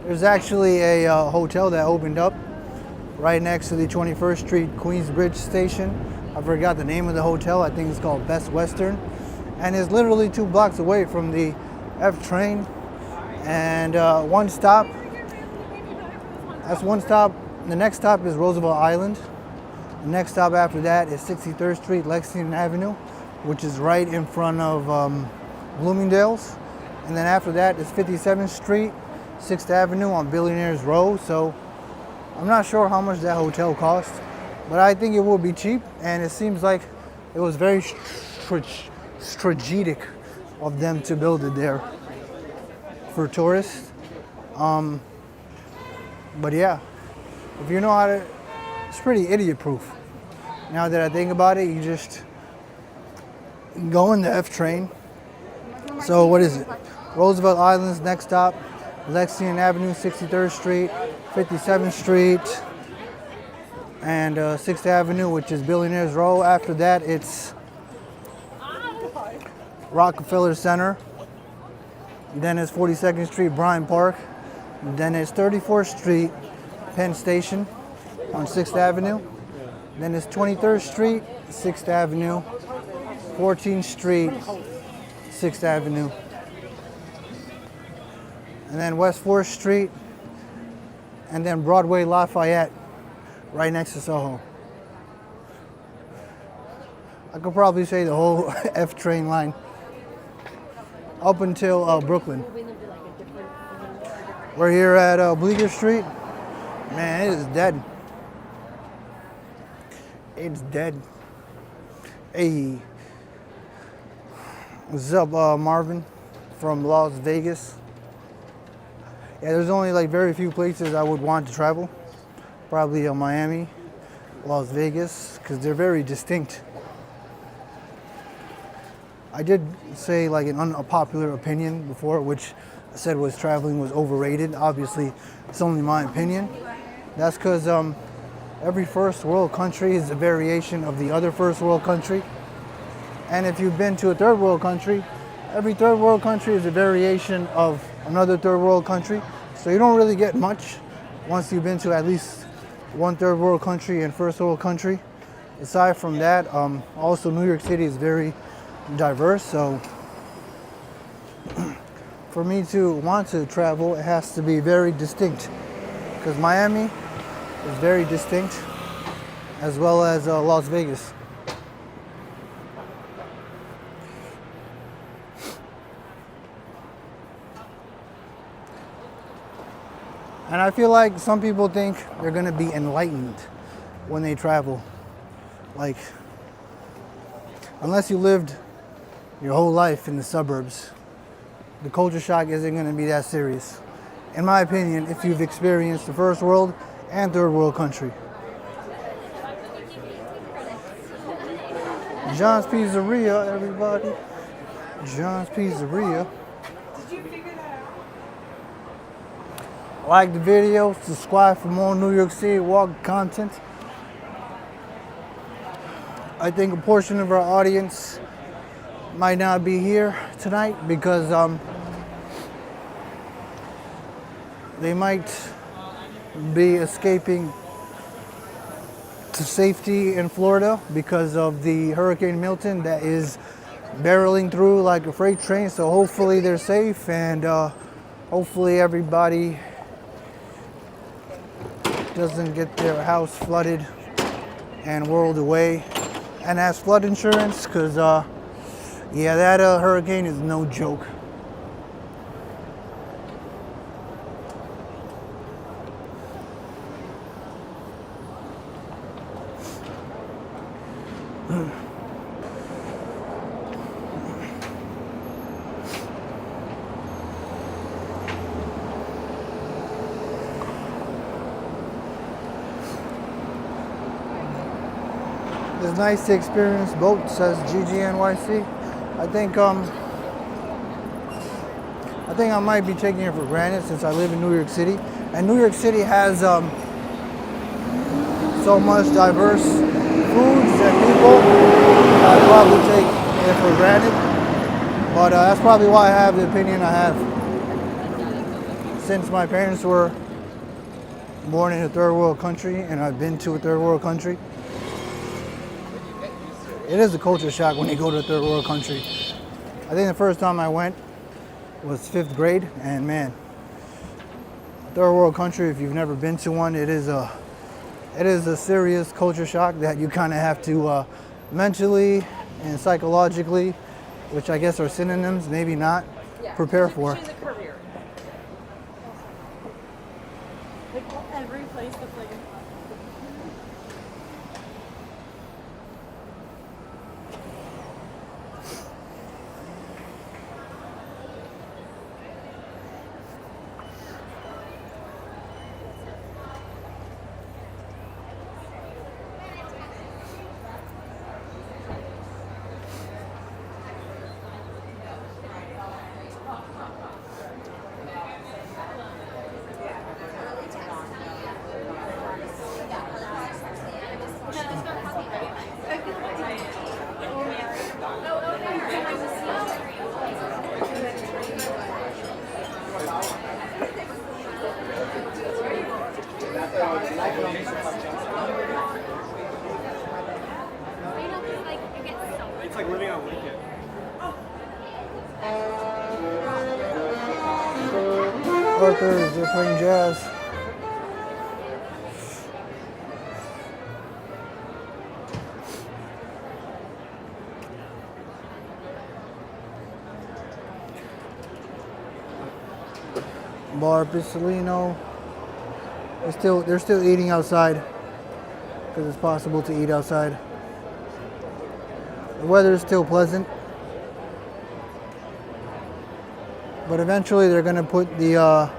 There's actually a hotel that opened up right next to the 21st Street Queensbridge station. I forgot the name of the hotel. I think it's called Best Western. And it's literally 2 blocks away from the F train. And one stop, that's one stop. The next stop is Roosevelt Island. The next stop after that is 63rd Street, Lexington Avenue, which is right in front of Bloomingdale's. And then after that is 57th Street, 6th Avenue on Billionaires Row. So I'm not sure how much that hotel cost, but I think it will be cheap. And it seems like it was very strategic of them to build it there for tourists. But yeah. If you know how to, it's pretty idiot-proof. Now that I think about it, you just go in the F train. So what is it? Roosevelt Island's next stop, Lexington Avenue, 63rd Street, 57th Street, and 6th Avenue, which is Billionaires Row. After that, it's Rockefeller Center. Then it's 42nd Street, Bryant Park. Then it's 34th Street, Penn Station on 6th Avenue. Then it's 23rd Street, 6th Avenue, 14th Street, 6th Avenue. And then West 4th Street, and then Broadway Lafayette, right next to SoHo. I could probably say the whole F train line up until Brooklyn. We're here at Bleecker Street. Man, it is dead. It's dead. Hey, what's up, Marvin from Las Vegas? Yeah, there's only like very few places I would want to travel. Probably Miami, Las Vegas, because they're very distinct. I did say like an unpopular opinion before, which I said was traveling was overrated. Obviously, it's only my opinion. That's because every first world country is a variation of the other first world country. And if you've been to a third world country, every third world country is a variation of another third world country. So you don't really get much once you've been to at least one third world country and first world country. Aside from that, also New York City is very diverse. So for me to want to travel, it has to be very distinct. Because Miami is very distinct, as well as Las Vegas. And I feel like some people think they're gonna be enlightened when they travel. Like, unless you lived your whole life in the suburbs, the culture shock isn't gonna be that serious. In my opinion, if you've experienced the first world and third world country. John's Pizzeria, everybody. John's Pizzeria. Like the video, subscribe for more New York City walk content. I think a portion of our audience might not be here tonight because they might be escaping to safety in Florida because of the Hurricane Milton that is barreling through like a freight train. So hopefully they're safe, and hopefully everybody doesn't get their house flooded and whirled away and has flood insurance, because yeah, that hurricane is no joke. It's nice to experience both, says GGNYC. I think I might be taking it for granted since I live in New York City, and New York City has so much diverse foods and people. I probably take it for granted, but that's probably why I have the opinion I have. Since my parents were born in a third world country and I've been to a third world country, it is a culture shock when you go to a third world country. I think the first time I went was 5th grade, and man, third world country, if you've never been to one, it is a serious culture shock that you kind of have to mentally and psychologically, which I guess are synonyms, maybe not, prepare for.
Choose a career. Like every place that's like.
Arthur's, they're playing jazz. Bar Pistolino. They're still eating outside because it's possible to eat outside. The weather is still pleasant, but eventually they're gonna put the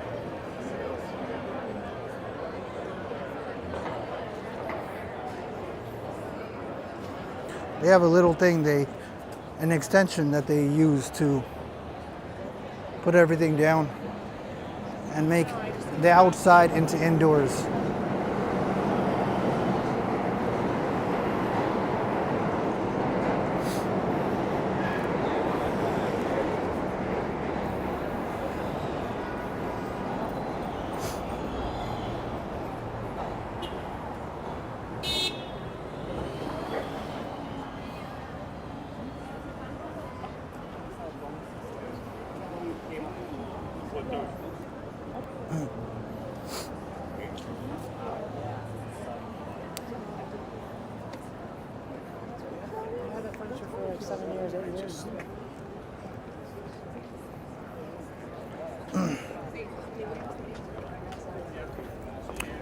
they have a little thing an extension that they use to put everything down and make the outside into indoors.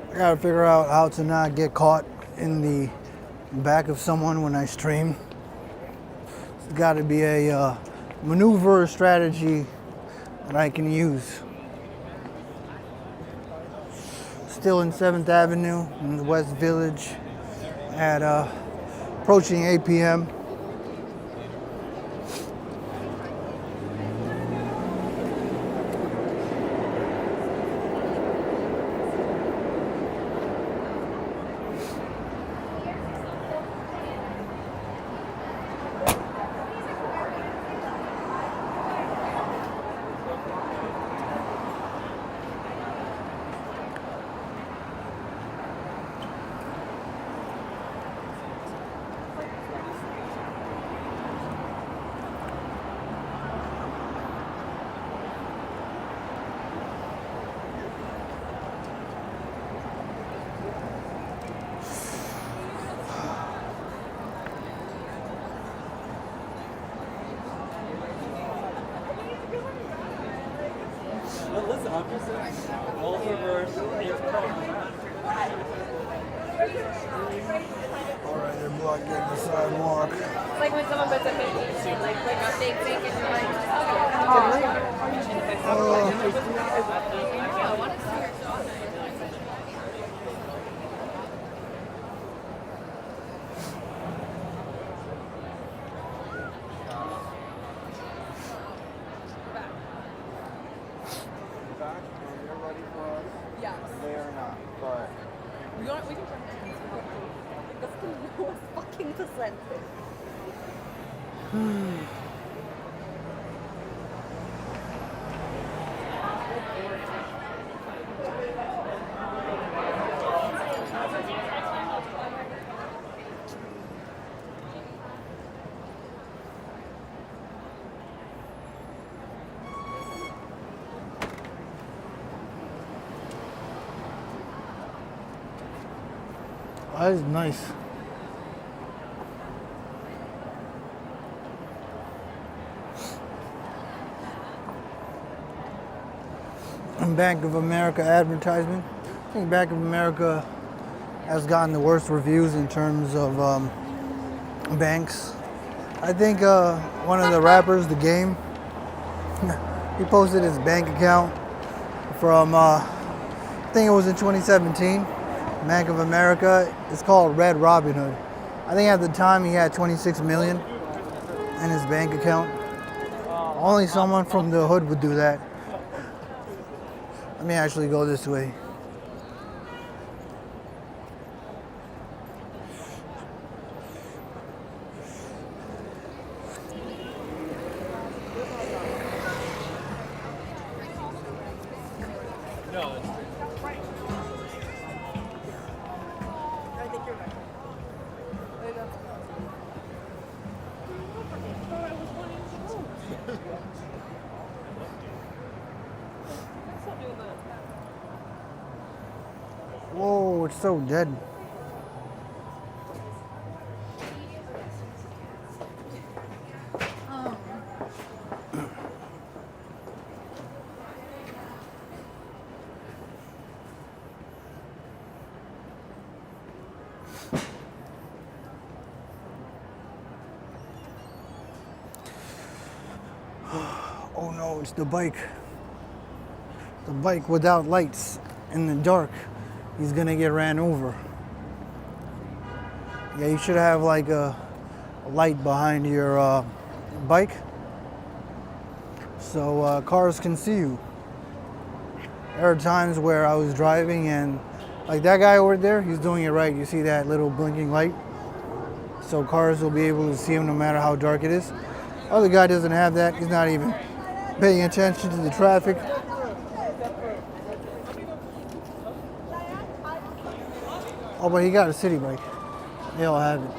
I gotta figure out how to not get caught in the back of someone when I stream. It's gotta be a maneuver strategy that I can use. Still in 7th Avenue in the West Village at approaching 8 p.m. Alright, they're blocking the sidewalk.
It's like when someone puts a 50, like a big thing and you're like, I want to see your daughter.
Yes.
They are not, but
We can try That's the lowest fucking percent.
That is nice. Bank of America advertisement. I think Bank of America has gotten the worst reviews in terms of banks. I think one of the rappers, The Game, he posted his bank account from, I think it was in 2017. Bank of America. It's called Red Robin Hood. I think at the time he had 26 million in his bank account. Only someone from the hood would do that. Let me actually go this way.
Let's not do that.
Oh, it's so dead. Oh no, it's the bike. The bike without lights in the dark. He's gonna get ran over. Yeah, you should have like a light behind your bike so cars can see you. There are times where I was driving and like that guy over there, he's doing it right. You see that little blinking light? So cars will be able to see him no matter how dark it is. Other guy doesn't have that. He's not even paying attention to the traffic. Oh, but he got a city bike. They all have it.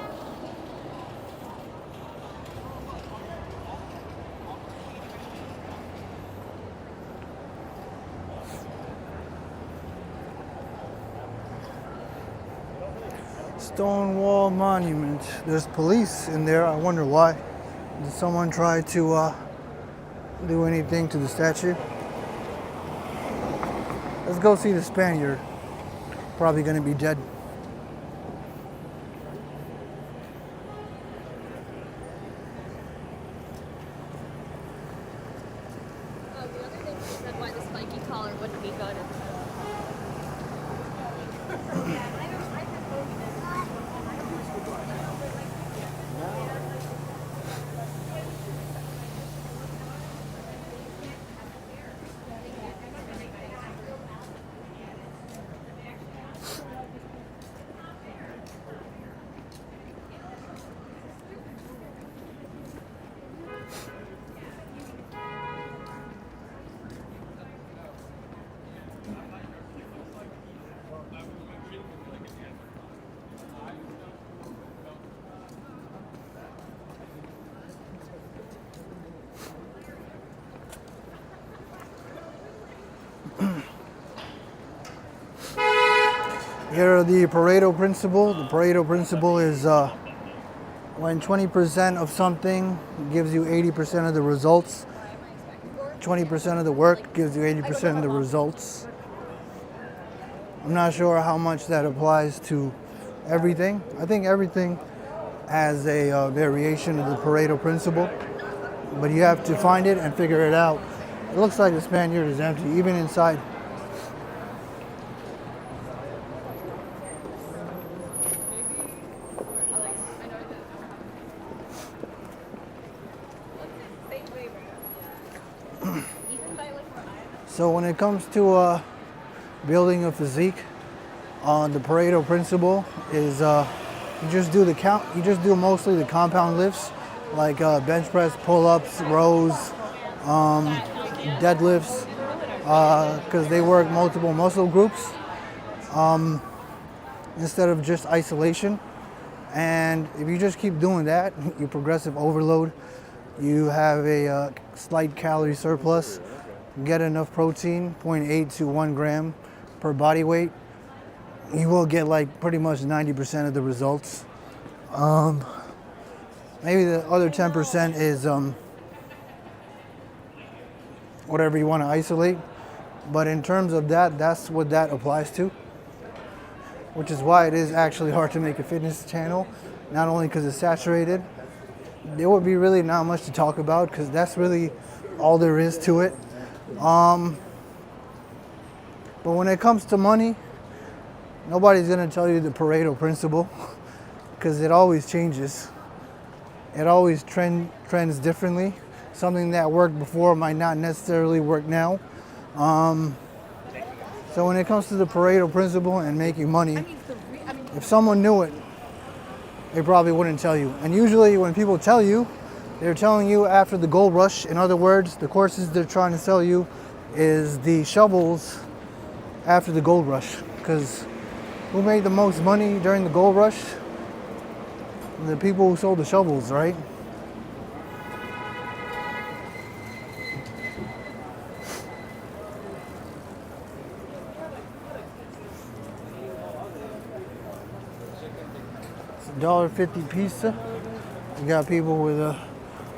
Stonewall Monument. There's police in there. I wonder why. Did someone try to do anything to the statue? Let's go see the Spaniard. Probably going to be dead.
The other thing she said why the spiky collar wouldn't be good.
Here are the Pareto principle. The Pareto principle is when 20% of something gives you 80% of the results, 20% of the work gives you 80% of the results. I'm not sure how much that applies to everything. I think everything has a variation of the Pareto principle, but you have to find it and figure it out. It looks like the Spaniard is empty, even inside. So when it comes to building a physique, the Pareto principle is you just do the count. You just do mostly the compound lifts, like bench press, pull-ups, rows, deadlifts, because they work multiple muscle groups instead of just isolation. And if you just keep doing that, you progressive overload. You have a slight calorie surplus. Get enough protein, 0.8 to 1 gram per body weight. You will get like pretty much 90% of the results. Maybe the other 10% is whatever you want to isolate. But in terms of that, that's what that applies to. Which is why it is actually hard to make a fitness channel. Not only because it's saturated, there would be really not much to talk about because that's really all there is to it. But when it comes to money, nobody's going to tell you the Pareto principle because it always changes. It always trends differently. Something that worked before might not necessarily work now. So when it comes to the Pareto principle and making money, if someone knew it, they probably wouldn't tell you. And usually when people tell you, they're telling you after the gold rush. In other words, the courses they're trying to sell you is the shovels after the gold rush. Because who made the most money during the gold rush? The people who sold the shovels, right? $1.50 pizza. You got people with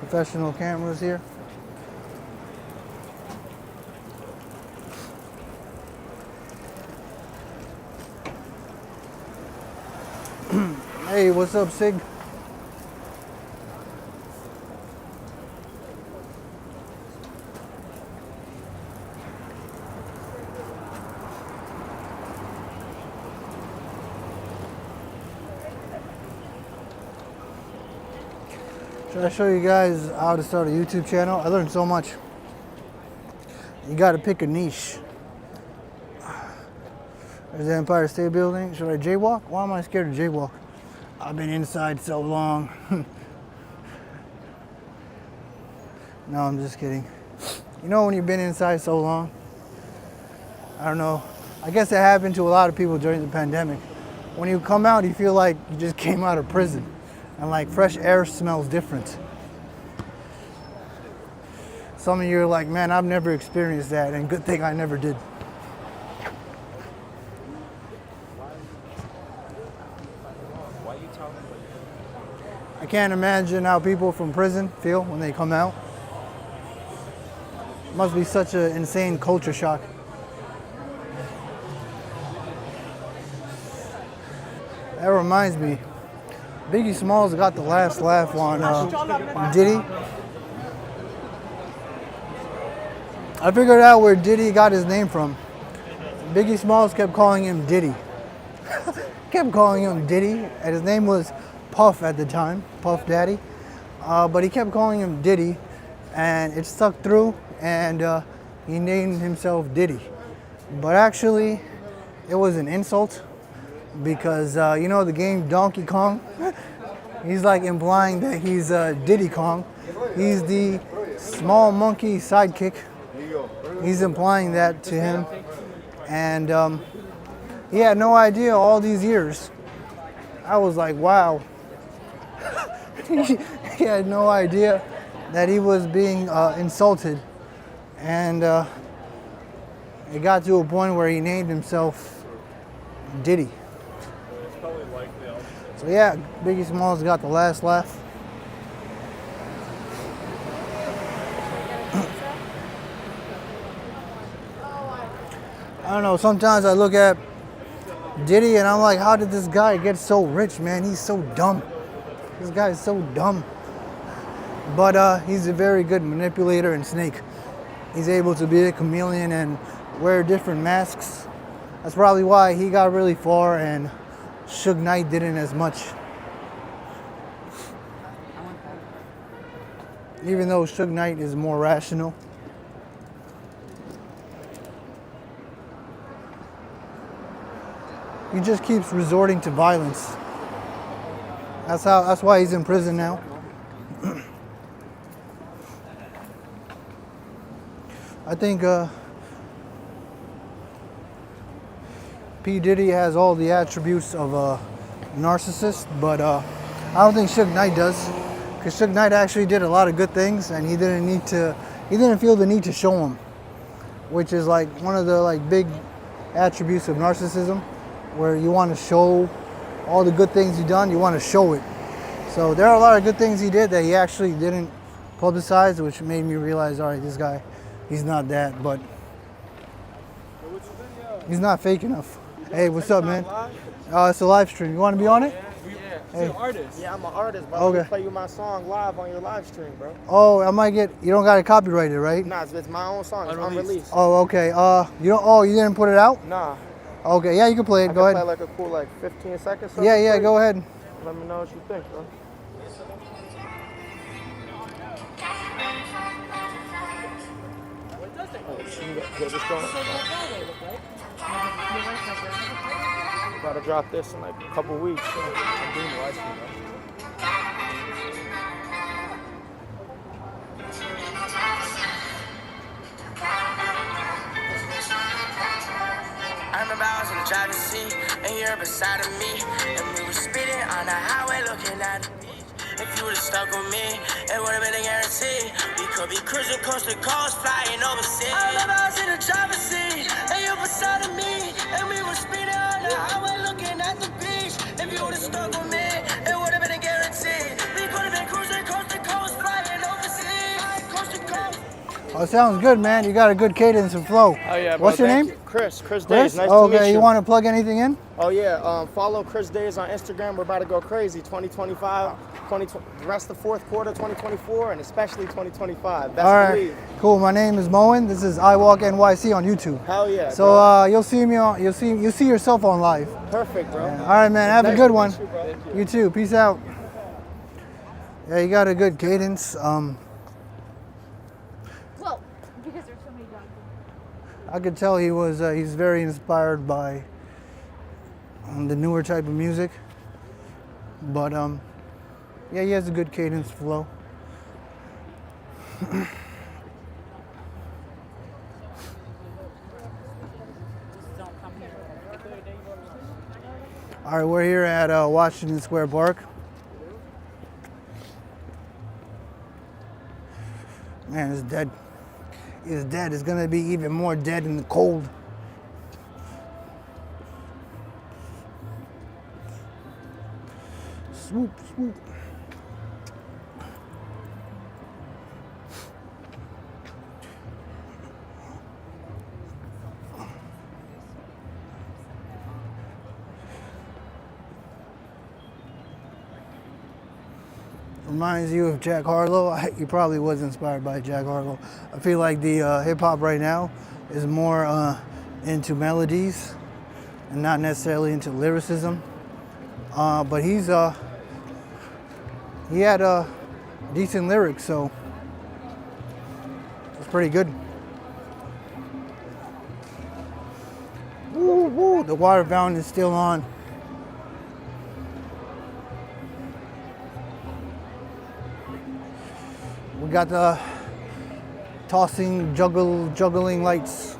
professional cameras here. Hey, what's up, Sig? Should I show you guys how to start a YouTube channel? I learned so much. You gotta pick a niche. There's the Empire State Building. Should I jaywalk? Why am I scared to jaywalk? I've been inside so long. No, I'm just kidding. You know when you've been inside so long? I don't know. I guess it happened to a lot of people during the pandemic. When you come out, you feel like you just came out of prison. And like fresh air smells different. Some of you are like, man, I've never experienced that, and good thing I never did. I can't imagine how people from prison feel when they come out. It must be such an insane culture shock. That reminds me, Biggie Smalls got the last laugh on Diddy. I figured out where Diddy got his name from. Biggie Smalls kept calling him Diddy. Kept calling him Diddy, and his name was Puff at the time, Puff Daddy. But he kept calling him Diddy, and it stuck through, and he named himself Diddy. But actually, it was an insult. Because you know the game Donkey Kong? He's like implying that he's Diddy Kong. He's the small monkey sidekick. He's implying that to him. And he had no idea all these years. I was like, wow. He had no idea that he was being insulted. And it got to a point where he named himself Diddy. So yeah, Biggie Smalls got the last laugh. I don't know, sometimes I look at Diddy and I'm like, how did this guy get so rich, man? He's so dumb. This guy is so dumb. But he's a very good manipulator and snake. He's able to be a chameleon and wear different masks. That's probably why he got really far and Suge Knight didn't as much. Even though Suge Knight is more rational. He just keeps resorting to violence. That's why he's in prison now. I think P. Diddy has all the attributes of a narcissist, but I don't think Suge Knight does. Because Suge Knight actually did a lot of good things, and he didn't feel the need to show them, which is like one of the like big attributes of narcissism, where you want to show all the good things you've done, you want to show it. So there are a lot of good things he did that he actually didn't publicize, which made me realize, all right, this guy, he's not that, but he's not fake enough. Hey, what's up, man? It's a live stream. You want to be on it?
Yeah.
Hey.
You're an artist.
Yeah, I'm an artist, bro.
Okay.
I'm play you my song live on your live stream, bro.
Oh, I might get. You don't got it copyrighted, right?
Nah, it's my own song. It's unreleased.
Oh, okay. You don't. Oh, you didn't put it out?
Nah.
Okay. Yeah, you can play it.
I
Go
can
ahead.
play like a cool 15 seconds.
Yeah. Go ahead.
Let me know what you think, bro. Get this going. About to drop this in like a couple weeks. So I'm doing the live stream,
I remember I was in the driver's seat, and you're beside of me, and we were speeding on the highway looking at the beach. If you would've stuck with me, it would've been a guarantee. We could be cruising coast to coast, flying overseas. I remember I was in the driver's seat, and you're beside of me, and we were speeding on the highway looking at the beach. If you would've stuck with me, it
Oh, sounds good, man. You got a good cadence and flow.
Oh yeah, bro.
What's your
Thank
name?
you. Chris
Chris?
Days. Nice
Oh,
to meet
okay,
you.
you want to plug anything in?
Oh yeah, follow Chris Days on Instagram. We're about to go crazy. 2025, the rest of the fourth quarter, 2024, and especially 2025. Best
All right,
believe.
cool. My name is Moen. This is I Walk NYC on YouTube.
Hell yeah.
So
bro.
you'll see me on. You see yourself on live.
Perfect, bro.
All right, man. Have a
Nice
good
to
one.
meet you, bro.
You too. Peace out. Yeah, you got a good cadence.
Well, because there's so many dogs.
I could tell he's very inspired by the newer type of music. But yeah, he has a good cadence flow. All right, we're here at Washington Square Park. Man, it's dead. It's dead. It's gonna be even more dead in the cold. Swoop, swoop. Reminds you of Jack Harlow. He probably was inspired by Jack Harlow. I feel like the hip hop right now is more into melodies and not necessarily into lyricism. But he had decent lyrics, so it's pretty good. Woo, woo, the water fountain is still on. We got the tossing, juggling lights.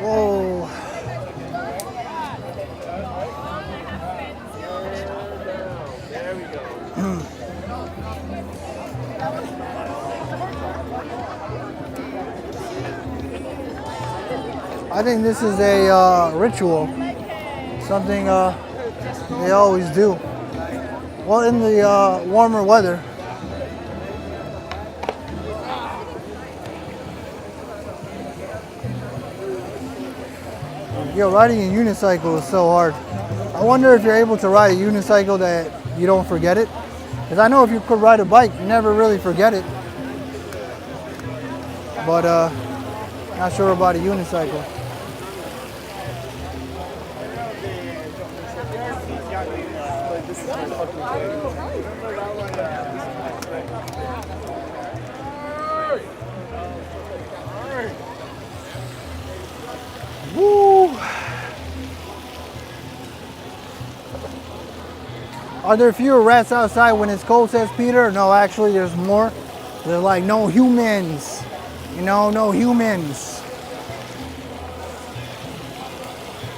Whoa.
There we go.
I think this is a ritual, something they always do. Well, in the warmer weather. Yo, riding a unicycle is so hard. I wonder if you're able to ride a unicycle that you don't forget it. Because I know if you could ride a bike, you never really forget it. But not sure about a unicycle. Woo! Are there fewer rats outside when it's cold, says Peter? No, actually there's more. They're like, no humans. You know, no humans.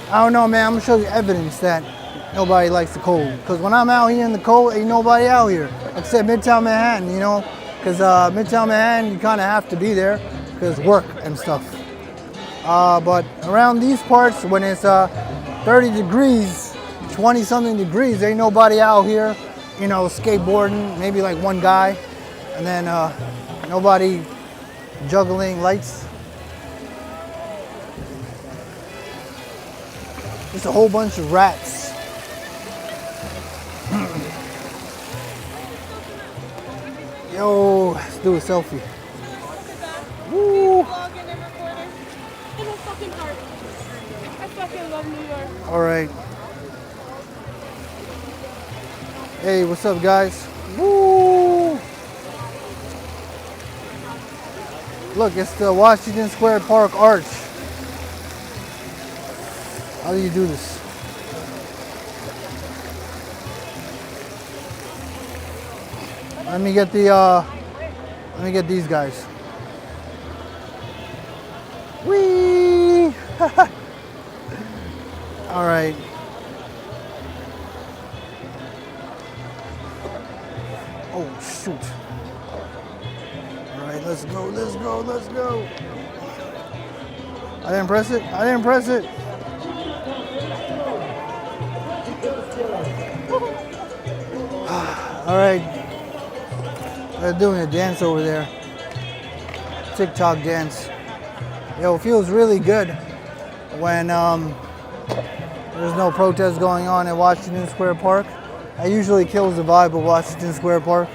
I don't know, man. I'm gonna show you evidence that nobody likes the cold. Because when I'm out here in the cold, ain't nobody out here. Except Midtown Manhattan, you know? Because Midtown Manhattan, you kind of have to be there because work and stuff. But around these parts, when it's 30 degrees, 20 something degrees, ain't nobody out here, you know, skateboarding, maybe like one guy, and then nobody juggling lights. Just a whole bunch of rats. Yo, let's do a selfie. Woo! All right. Hey, what's up, guys? Woo! Look, it's the Washington Square Park Arch. How do you do this? Let me get these guys. Whee! All right. Oh, shoot. All right, let's go, let's go, let's go. I didn't press it. I didn't press it. All right. They're doing a dance over there. TikTok dance. Yo, it feels really good when there's no protest going on at Washington Square Park. That usually kills the vibe of Washington Square Park.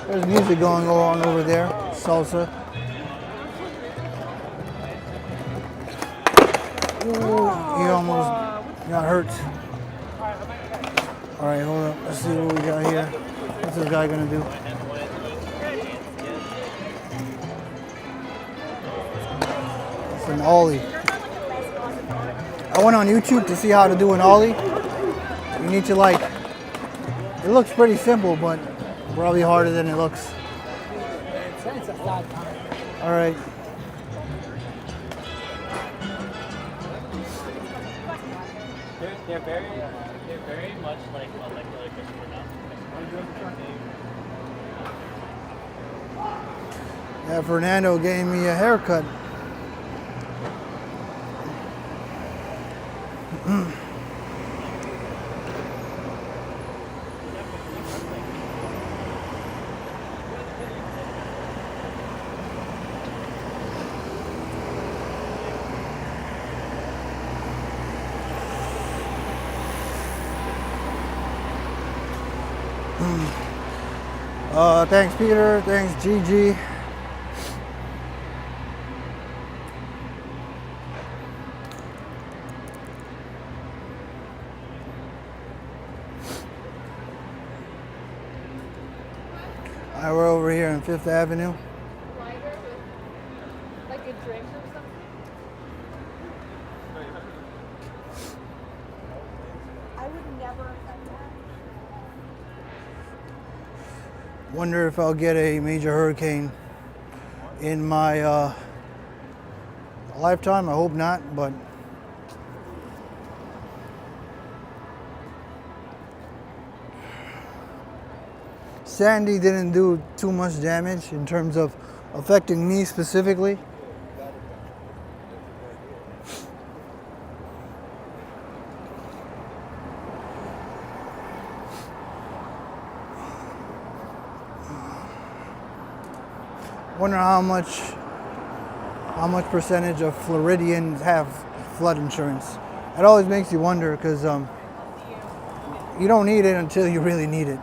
There's music going on over there, salsa. Ooh, he almost got hurt. All right, hold up. Let's see what we got here. What's this guy gonna do? It's an ollie. I went on YouTube to see how to do an ollie. You need to like, it looks pretty simple, but probably harder than it looks. All right.
They're very much like molecular CRISPR now.
Yeah, Fernando gave me a haircut. Thanks, Peter. Thanks, Gigi. We're over here on Fifth Avenue.
Lighter with like a drink or something. I would never have done that.
Wonder if I'll get a major hurricane in my lifetime. I hope not, but Sandy didn't do too much damage in terms of affecting me specifically. Wonder how much percentage of Floridians have flood insurance. It always makes you wonder because you don't need it until you really need it.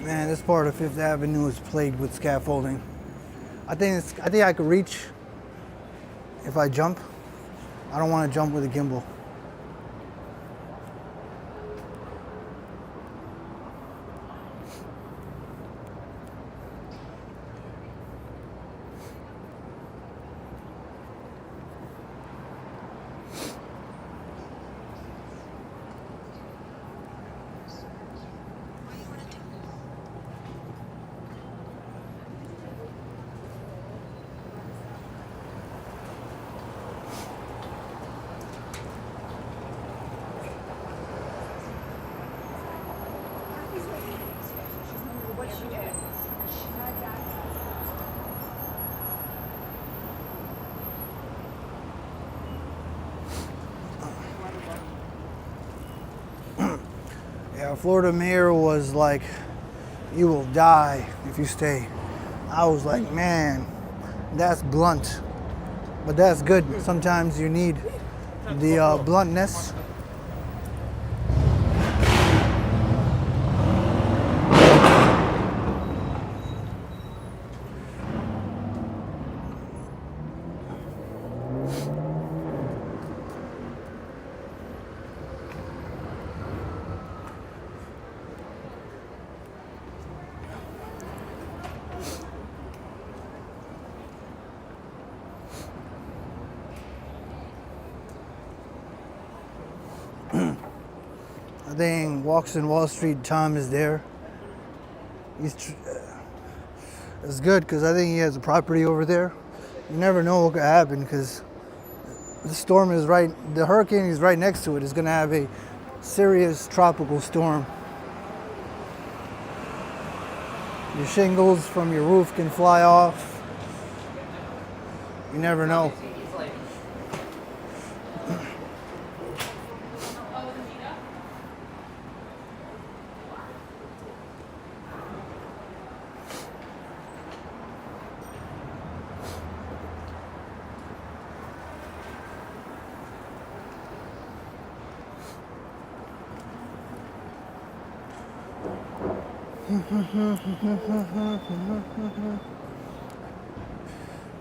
Man, this part of Fifth Avenue is plagued with scaffolding. I think I could reach if I jump. I don't want to jump with a gimbal. Yeah, Florida mayor was like, "You will die if you stay." I was like, man, that's blunt, but that's good. Sometimes you need the bluntness. I think Walks in Wall Street Tom is there. It's good because I think he has a property over there. You never know what could happen because the storm is right, the hurricane is right next to it. It's going to have a serious tropical storm. Your shingles from your roof can fly off. You never know.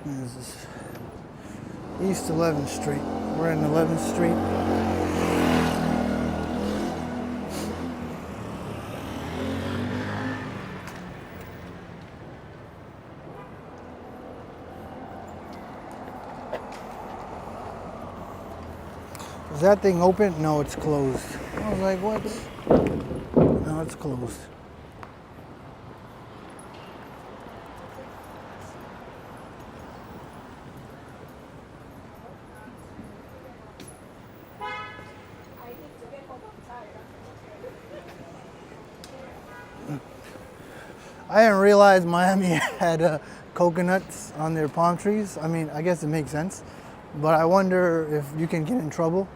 This is East 11th Street. We're in 11th Street. Is that thing open? No, it's closed. I was like, what? No, it's closed. I didn't realize Miami had coconuts on their palm trees. I mean, I guess it makes sense, but I wonder if you can get in trouble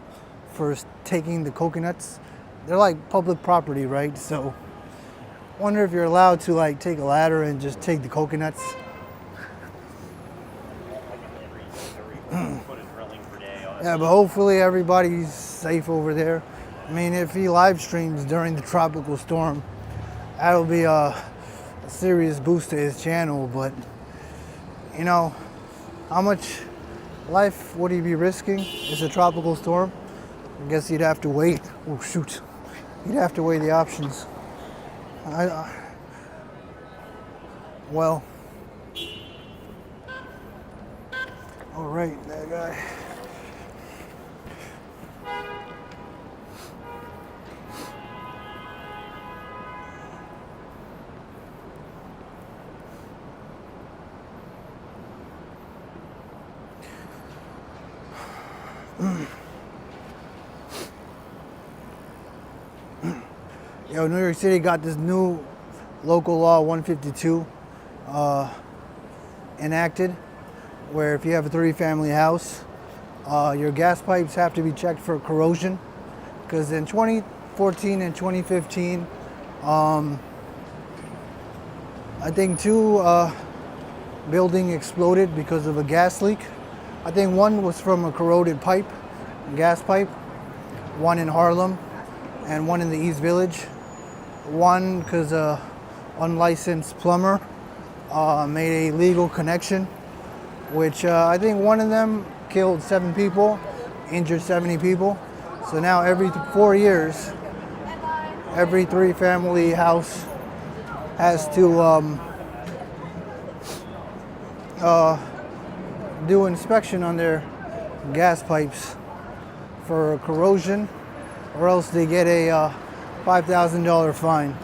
for taking the coconuts. They're like public property, right? So, wonder if you're allowed to like take a ladder and just take the coconuts. Yeah, but hopefully everybody's safe over there. I mean, if he live streams during the tropical storm, that'll be a serious boost to his channel. But you know, how much life would he be risking? It's a tropical storm. I guess he'd have to wait. Oh shoot, he'd have to weigh the options. Well, all right, that guy. Yo, New York City got this new local law 152 enacted, where if you have a 3-family house, your gas pipes have to be checked for corrosion. Because in 2014 and 2015, I think 2 buildings exploded because of a gas leak. I think one was from a corroded pipe, gas pipe, one in Harlem, and one in the East Village. One because a unlicensed plumber made a legal connection, which I think one of them killed 7 people, injured 70 people. So now every 4 years, every 3-family house has to do inspection on their gas pipes for corrosion, or else they get a $5,000 fine.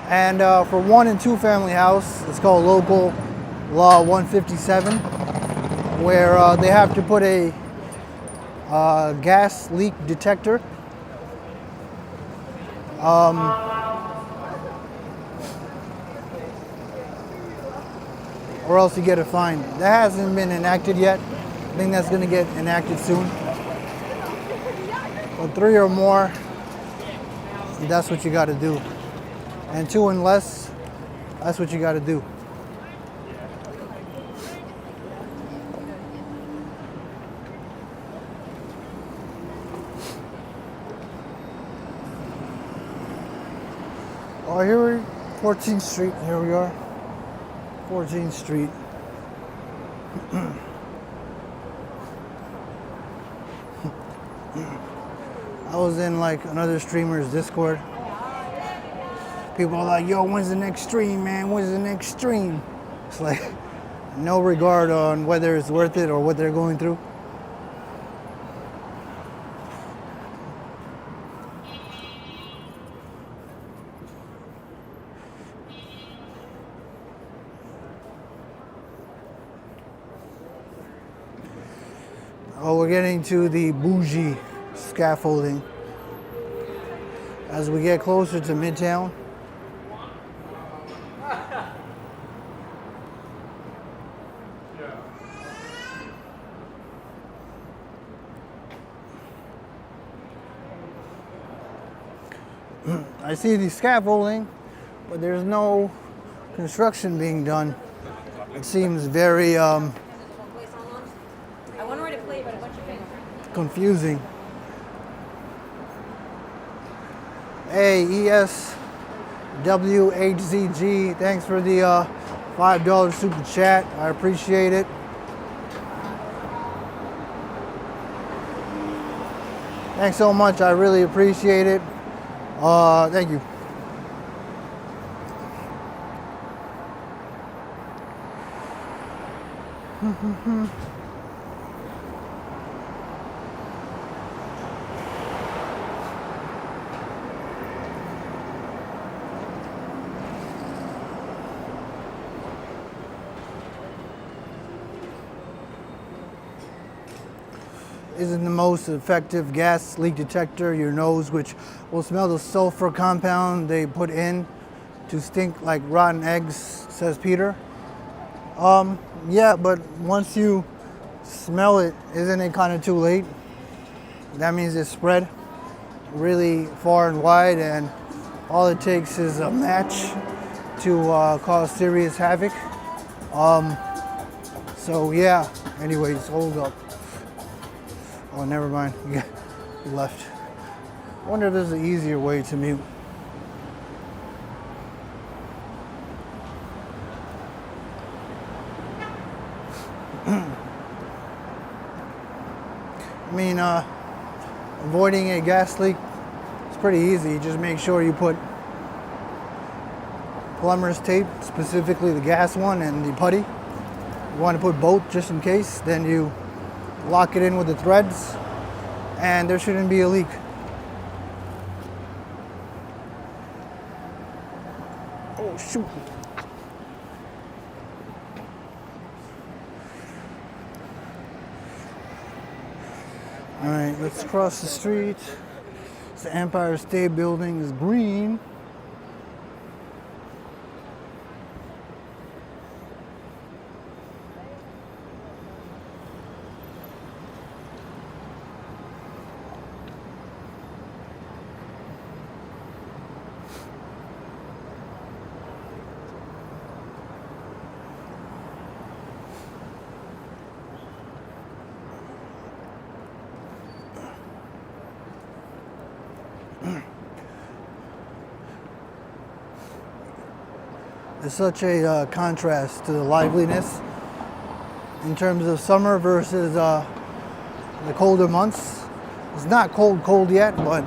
And for 1- and 2-family house, it's called Local Law 157, where they have to put a gas leak detector. Or else you get a fine. That hasn't been enacted yet. I think that's going to get enacted soon. But 3 or more, that's what you got to do. And 2 and less, that's what you got to do. Oh, here we 14th Street. Here we are. 14th Street. I was in like another streamer's Discord. People are like, yo, when's the next stream, man? When's the next stream? It's like no regard on whether it's worth it or what they're going through. Oh, we're getting to the bougie scaffolding. As we get closer to Midtown, I see the scaffolding, but there's no construction being done. It seems very
I wonder where to play, but a bunch of things.
confusing. Hey, ESWHZG, thanks for the $5 super chat. I appreciate it. Thanks so much. I really appreciate it. Thank you. Isn't the most effective gas leak detector your nose, which will smell the sulfur compound they put in to stink like rotten eggs, says Peter. Yeah, but once you smell it, isn't it kind of too late? That means it's spread really far and wide, and all it takes is a match to cause serious havoc. So yeah, anyways, hold up. Oh, never mind. Yeah, he left. I wonder if there's an easier way to mute. I mean, avoiding a gas leak is pretty easy. Just make sure you put plumber's tape, specifically the gas one and the putty. You want to put both just in case. Then you lock it in with the threads, and there shouldn't be a leak. Oh, shoot. All right, let's cross the street. It's the Empire State Building is green. There's such a contrast to the liveliness in terms of summer versus the colder months. It's not cold yet, but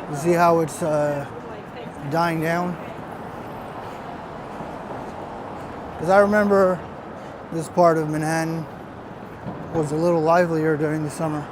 you see how it's dying down. Because I remember this part of Manhattan was a little livelier during the summer.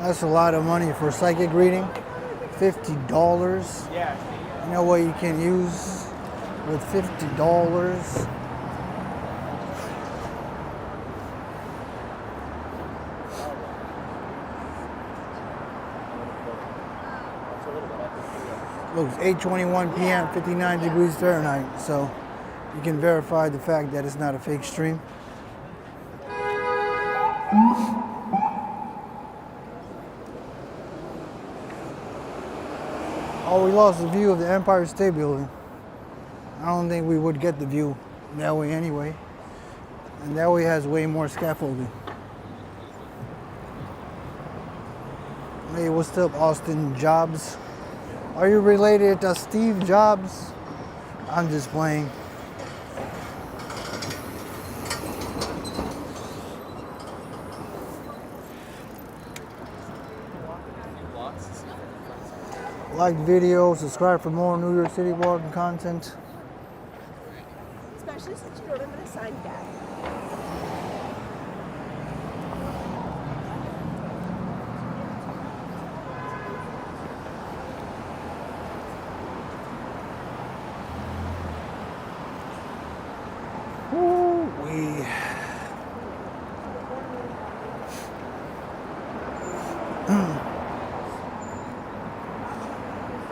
That's a lot of money for psychic reading. $50. You know what you can use with $50? Look, it's 8:21 p.m., 59 degrees Fahrenheit. So you can verify the fact that it's not a fake stream. Oh, we lost the view of the Empire State Building. I don't think we would get the view that way anyway. And that way has way more scaffolding. Hey, what's up, Austin Jobs? Are you related to Steve Jobs? I'm just playing. Like the video, subscribe for more New York City walking content.
Especially since you don't have an assigned dad.
Ooh-wee.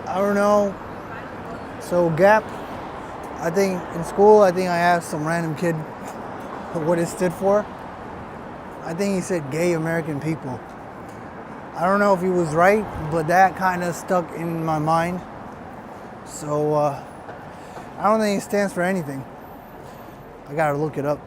I don't know. So GAP, I think in school, I asked some random kid what it stood for. I think he said gay American people. I don't know if he was right, but that kind of stuck in my mind. So I don't think it stands for anything. I gotta look it up.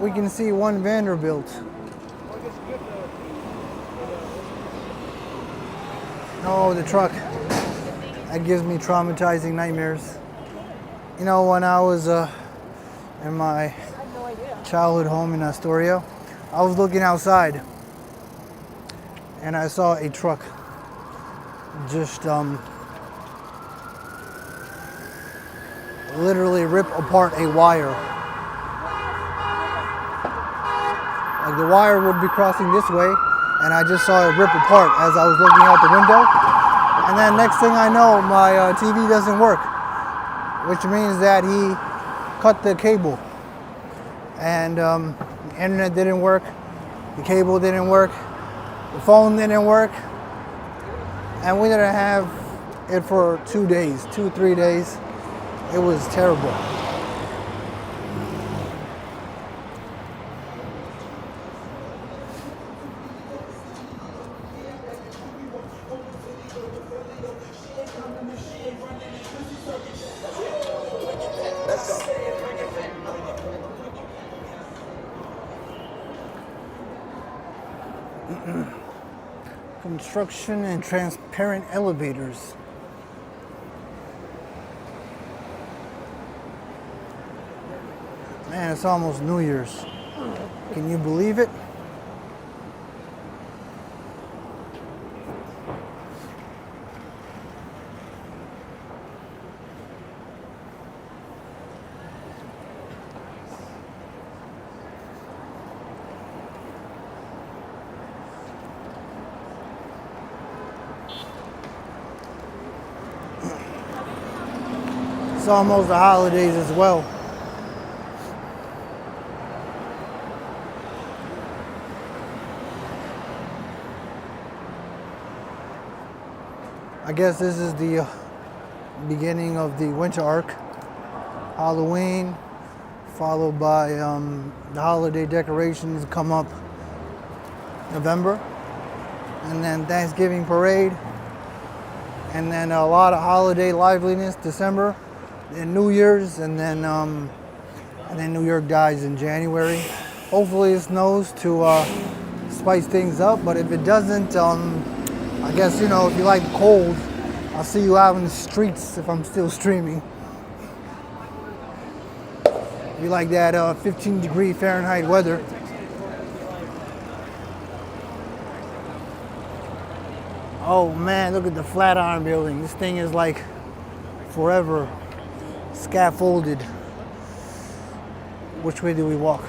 We can see one Vanderbilt. No, the truck. That gives me traumatizing nightmares. You know, when I was in my childhood home in Astoria, I was looking outside and I saw a truck just literally rip apart a wire. Like the wire would be crossing this way, and I just saw it rip apart as I was looking out the window. And then next thing I know, my TV doesn't work, which means that he cut the cable. And the internet didn't work, the cable didn't work, the phone didn't work, and we didn't have it for 2 days, 3 days. It was terrible. Construction and transparent elevators. Man, it's almost New Year's. Can you believe it? It's almost the holidays as well. I guess this is the beginning of the winter arc. Halloween, followed by the holiday decorations come up November. And then Thanksgiving parade. And then a lot of holiday liveliness December. And New Year's, and then New York dies in January. Hopefully it snows to spice things up, but if it doesn't, I guess, you know, if you like cold, I'll see you out in the streets if I'm still streaming. If you like that 15-degree Fahrenheit weather. Oh man, look at the Flatiron building. This thing is like forever scaffolded. Which way do we walk?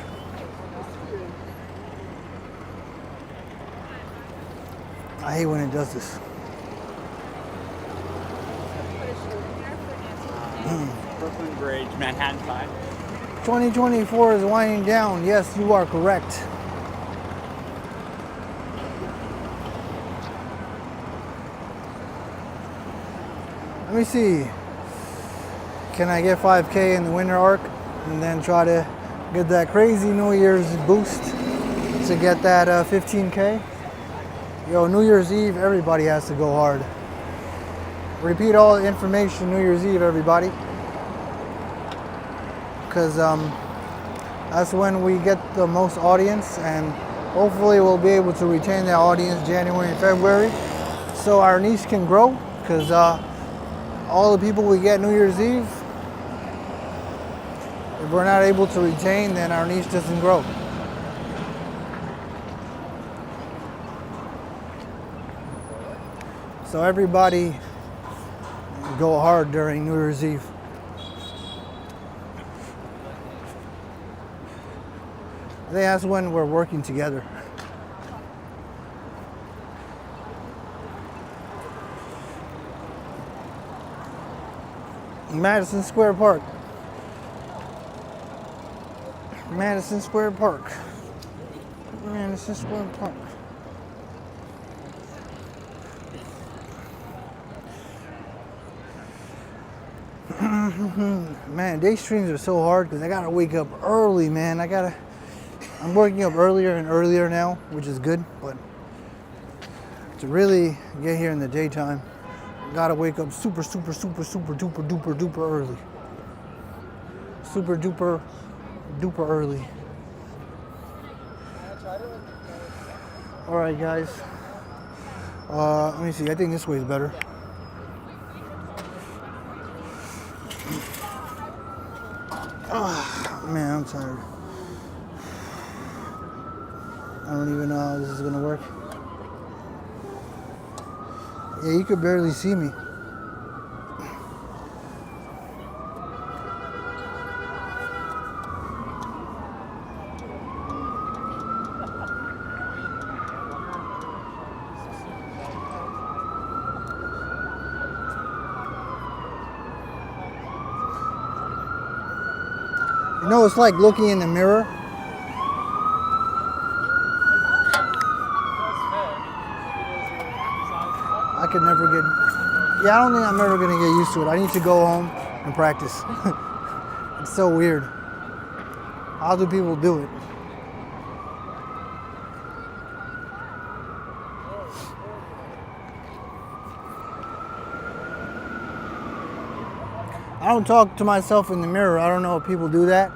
I hate when it does this.
Brooklyn Bridge, Manhattan 5.
2024 is winding down. Yes, you are correct. Let me see. Can I get 5K in the winter arc and then try to get that crazy New Year's boost to get that 15K? Yo, New Year's Eve, everybody has to go hard. Repeat all the information New Year's Eve, everybody. Because that's when we get the most audience, and hopefully we'll be able to retain that audience January and February so our niche can grow, because all the people we get New Year's Eve, if we're not able to retain, then our niche doesn't grow. So everybody go hard during New Year's Eve. I think that's when we're working together. Madison Square Park. Madison Square Park. Madison Square Park. Man, day streams are so hard because I gotta wake up early, man. I'm waking up earlier and earlier now, which is good, but to really get here in the daytime, I gotta wake up super duper early. Super duper early. All right, guys. Let me see. I think this way is better. Oh, man, I'm tired. I don't even know how this is gonna work. Yeah, you could barely see me. You know, it's like looking in the mirror. I could never get, I don't think I'm ever gonna get used to it. I need to go home and practice. It's so weird. How do people do it? I don't talk to myself in the mirror. I don't know if people do that.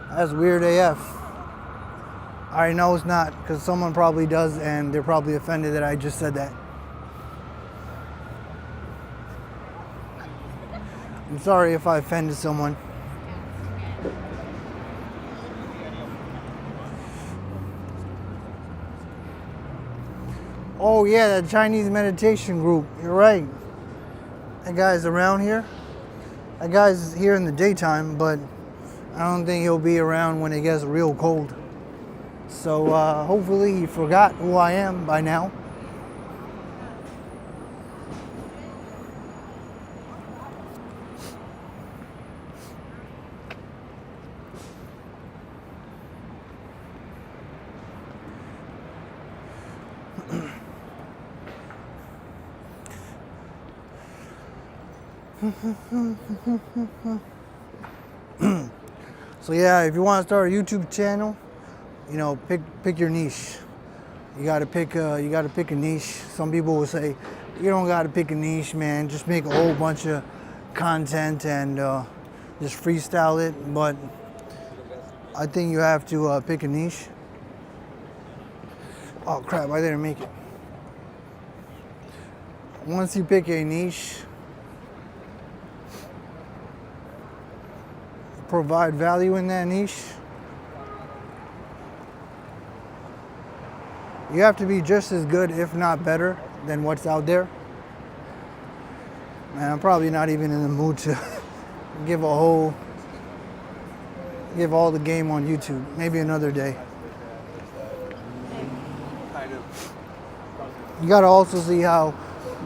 That's weird AF. I already know it's not, because someone probably does, and they're probably offended that I just said that. I'm sorry if I offended someone. Oh yeah, that Chinese meditation group. You're right. That guy's around here. That guy's here in the daytime, but I don't think he'll be around when it gets real cold. So hopefully he forgot who I am by now. So yeah, if you want to start a YouTube channel, you know, pick your niche. You gotta pick a niche. Some people will say, you don't gotta pick a niche, man. Just make a whole bunch of content and just freestyle it. But I think you have to pick a niche. Oh crap! I didn't make it. Once you pick a niche, provide value in that niche, you have to be just as good, if not better, than what's out there. Man, I'm probably not even in the mood to give all the game on YouTube. Maybe another day. You gotta also see how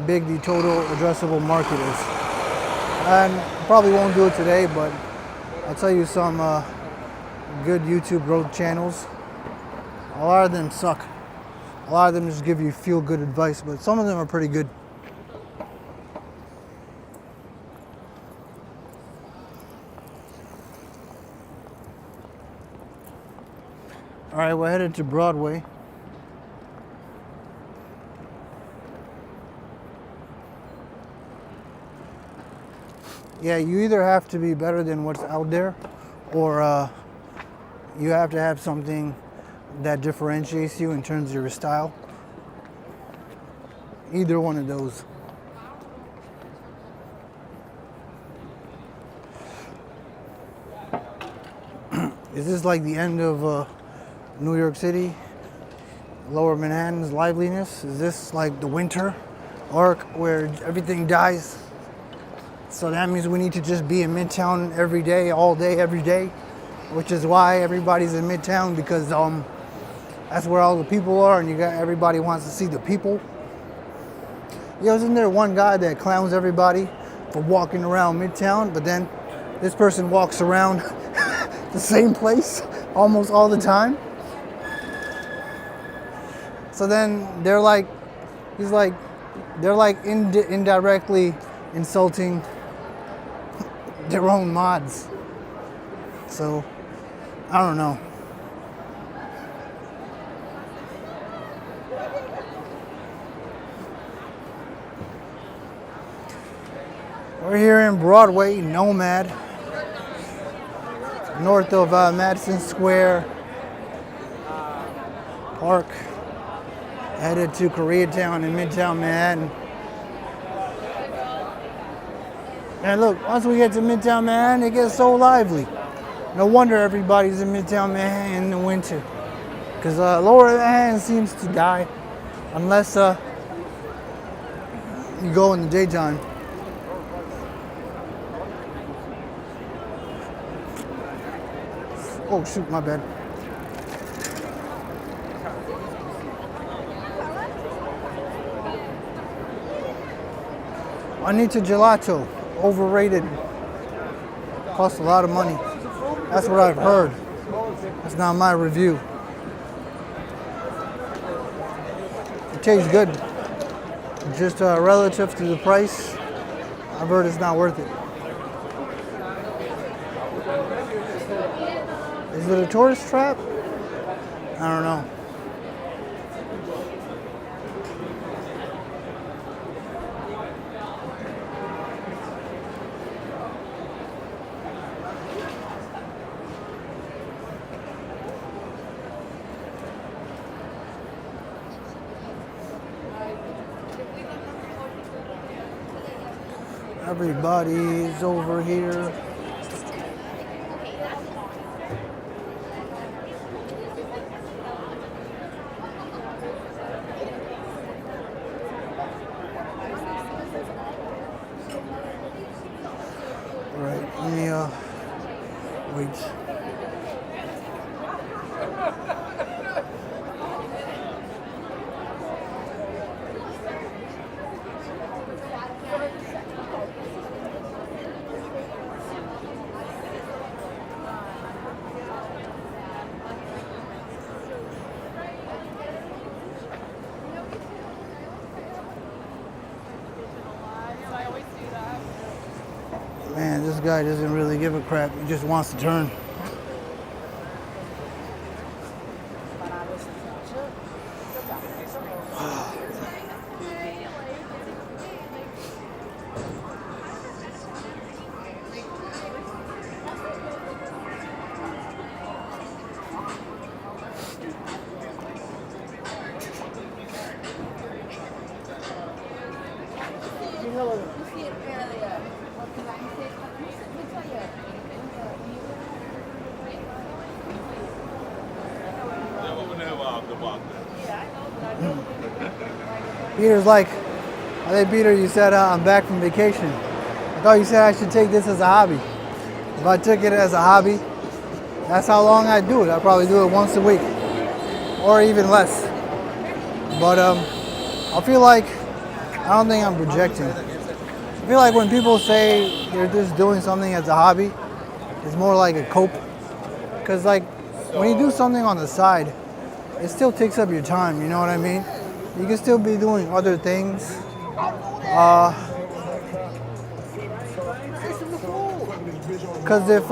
big the total addressable market is. And probably won't do it today, but I'll tell you some good YouTube growth channels. A lot of them suck. A lot of them just give you feel-good advice, but some of them are pretty good. All right, we're headed to Broadway. Yeah, you either have to be better than what's out there, or you have to have something that differentiates you in terms of your style. Either one of those. Is this like the end of New York City? Lower Manhattan's liveliness? Is this like the winter arc where everything dies? So that means we need to just be in Midtown every day, all day, every day, which is why everybody's in Midtown, because that's where all the people are, and everybody wants to see the people. Yo, isn't there one guy that clowns everybody for walking around Midtown, but then this person walks around the same place almost all the time? So then they're like indirectly insulting their own mods. So, I don't know. We're here in Broadway, Nomad, north of Madison Square Park, headed to Koreatown in Midtown Manhattan. And look, once we get to Midtown Manhattan, it gets so lively. No wonder everybody's in Midtown Manhattan in the winter, because Lower Manhattan seems to die unless you go in the daytime. Oh shoot, my bad. Anita Gelato, overrated. Costs a lot of money. That's what I've heard. That's not my review. It tastes good. Just relative to the price, I've heard it's not worth it. Is it a tourist trap? I don't know. Everybody's over here. Right, let me wait. Man, this guy doesn't really give a crap. He just wants to turn. Peter's like, I think Peter, you said I'm back from vacation. I thought you said I should take this as a hobby. If I took it as a hobby, that's how long I'd do it. I'd probably do it once a week or even less. But I feel like, I don't think I'm projecting. I feel like when people say they're just doing something as a hobby, it's more like a cope. Because like when you do something on the side, it still takes up your time, you know what I mean? You can still be doing other things. Because if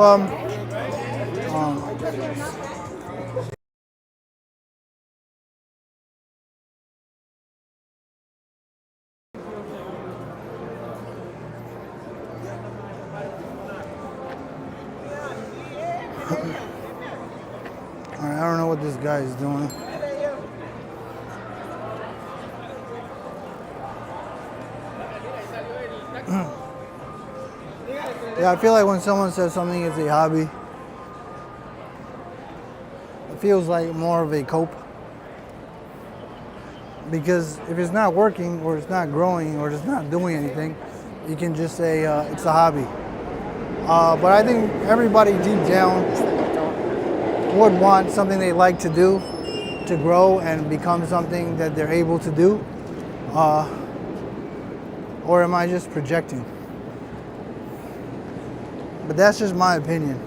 Alright, I don't know what this guy is doing. Yeah, I feel like when someone says something is a hobby, it feels like more of a cope. Because if it's not working, or it's not growing, or it's not doing anything, you can just say it's a hobby. But I think everybody deep down would want something they like to do to grow and become something that they're able to do. Or am I just projecting? But that's just my opinion.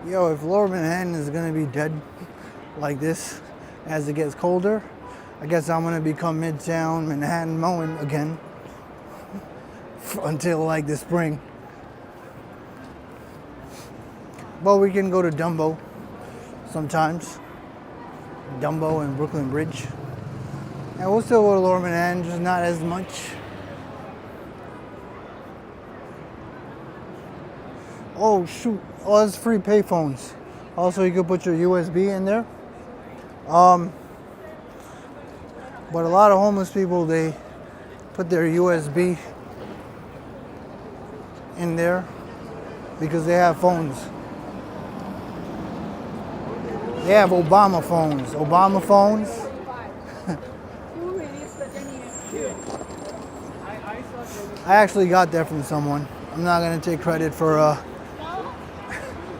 Yo, if Lower Manhattan is gonna be dead like this as it gets colder, I guess I'm gonna become Midtown Manhattan mowing again until like the spring. But we can go to Dumbo sometimes. Dumbo and Brooklyn Bridge. And we'll still go to Lower Manhattan, just not as much. Oh shoot, oh that's free payphones. Also you could put your USB in there. But a lot of homeless people, they put their USB in there because they have phones. They have Obama phones. Obama phones. I actually got that from someone. I'm not gonna take credit for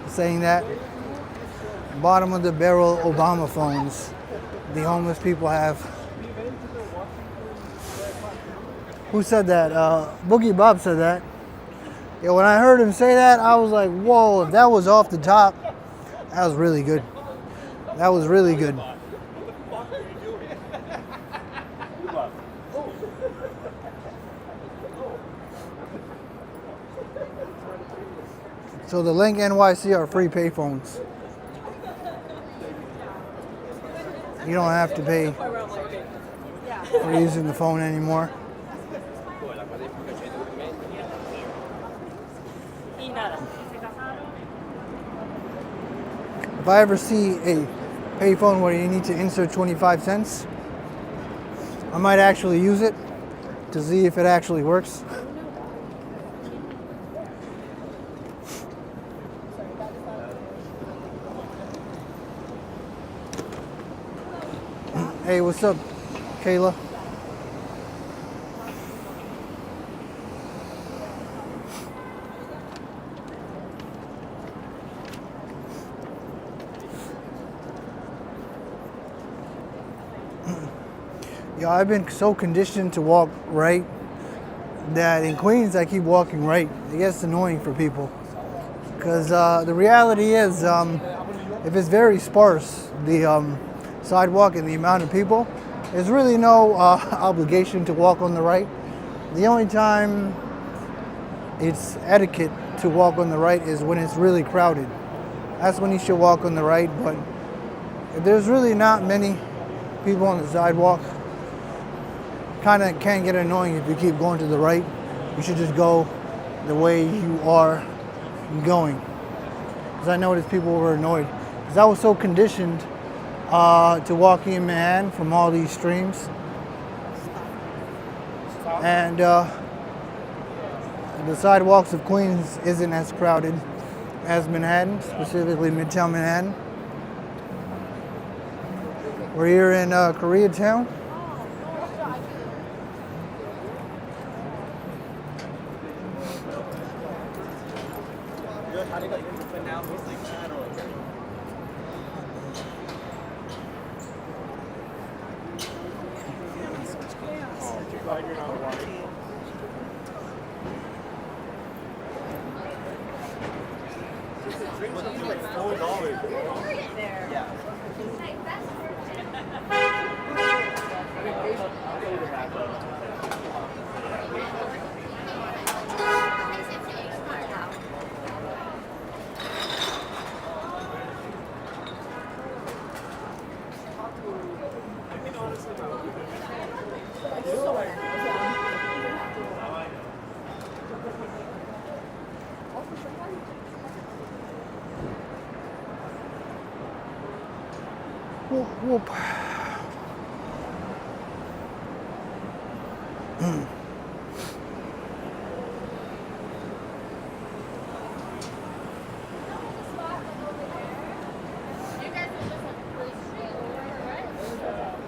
saying that. Bottom of the barrel Obama phones the homeless people have. Who said that? Boogie Bob said that. Yeah, when I heard him say that, I was like, whoa, if that was off the top, that was really good. That was really good. So the Link NYC are free payphones. You don't have to pay for using the phone anymore. If I ever see a payphone where you need to insert 25 cents, I might actually use it to see if it actually works. Hey, what's up, Kayla? Yo, I've been so conditioned to walk right that in Queens I keep walking right. It gets annoying for people because the reality is if it's very sparse, the sidewalk and the amount of people, there's really no obligation to walk on the right. The only time it's etiquette to walk on the right is when it's really crowded. That's when you should walk on the right, but if there's really not many people on the sidewalk, kind of can get annoying if you keep going to the right. You should just go the way you are going. Because I noticed people were annoyed. Because I was so conditioned to walking in Manhattan from all these streams And the sidewalks of Queens isn't as crowded as Manhattan, specifically Midtown Manhattan. We're here in Koreatown. Whoop, whoop.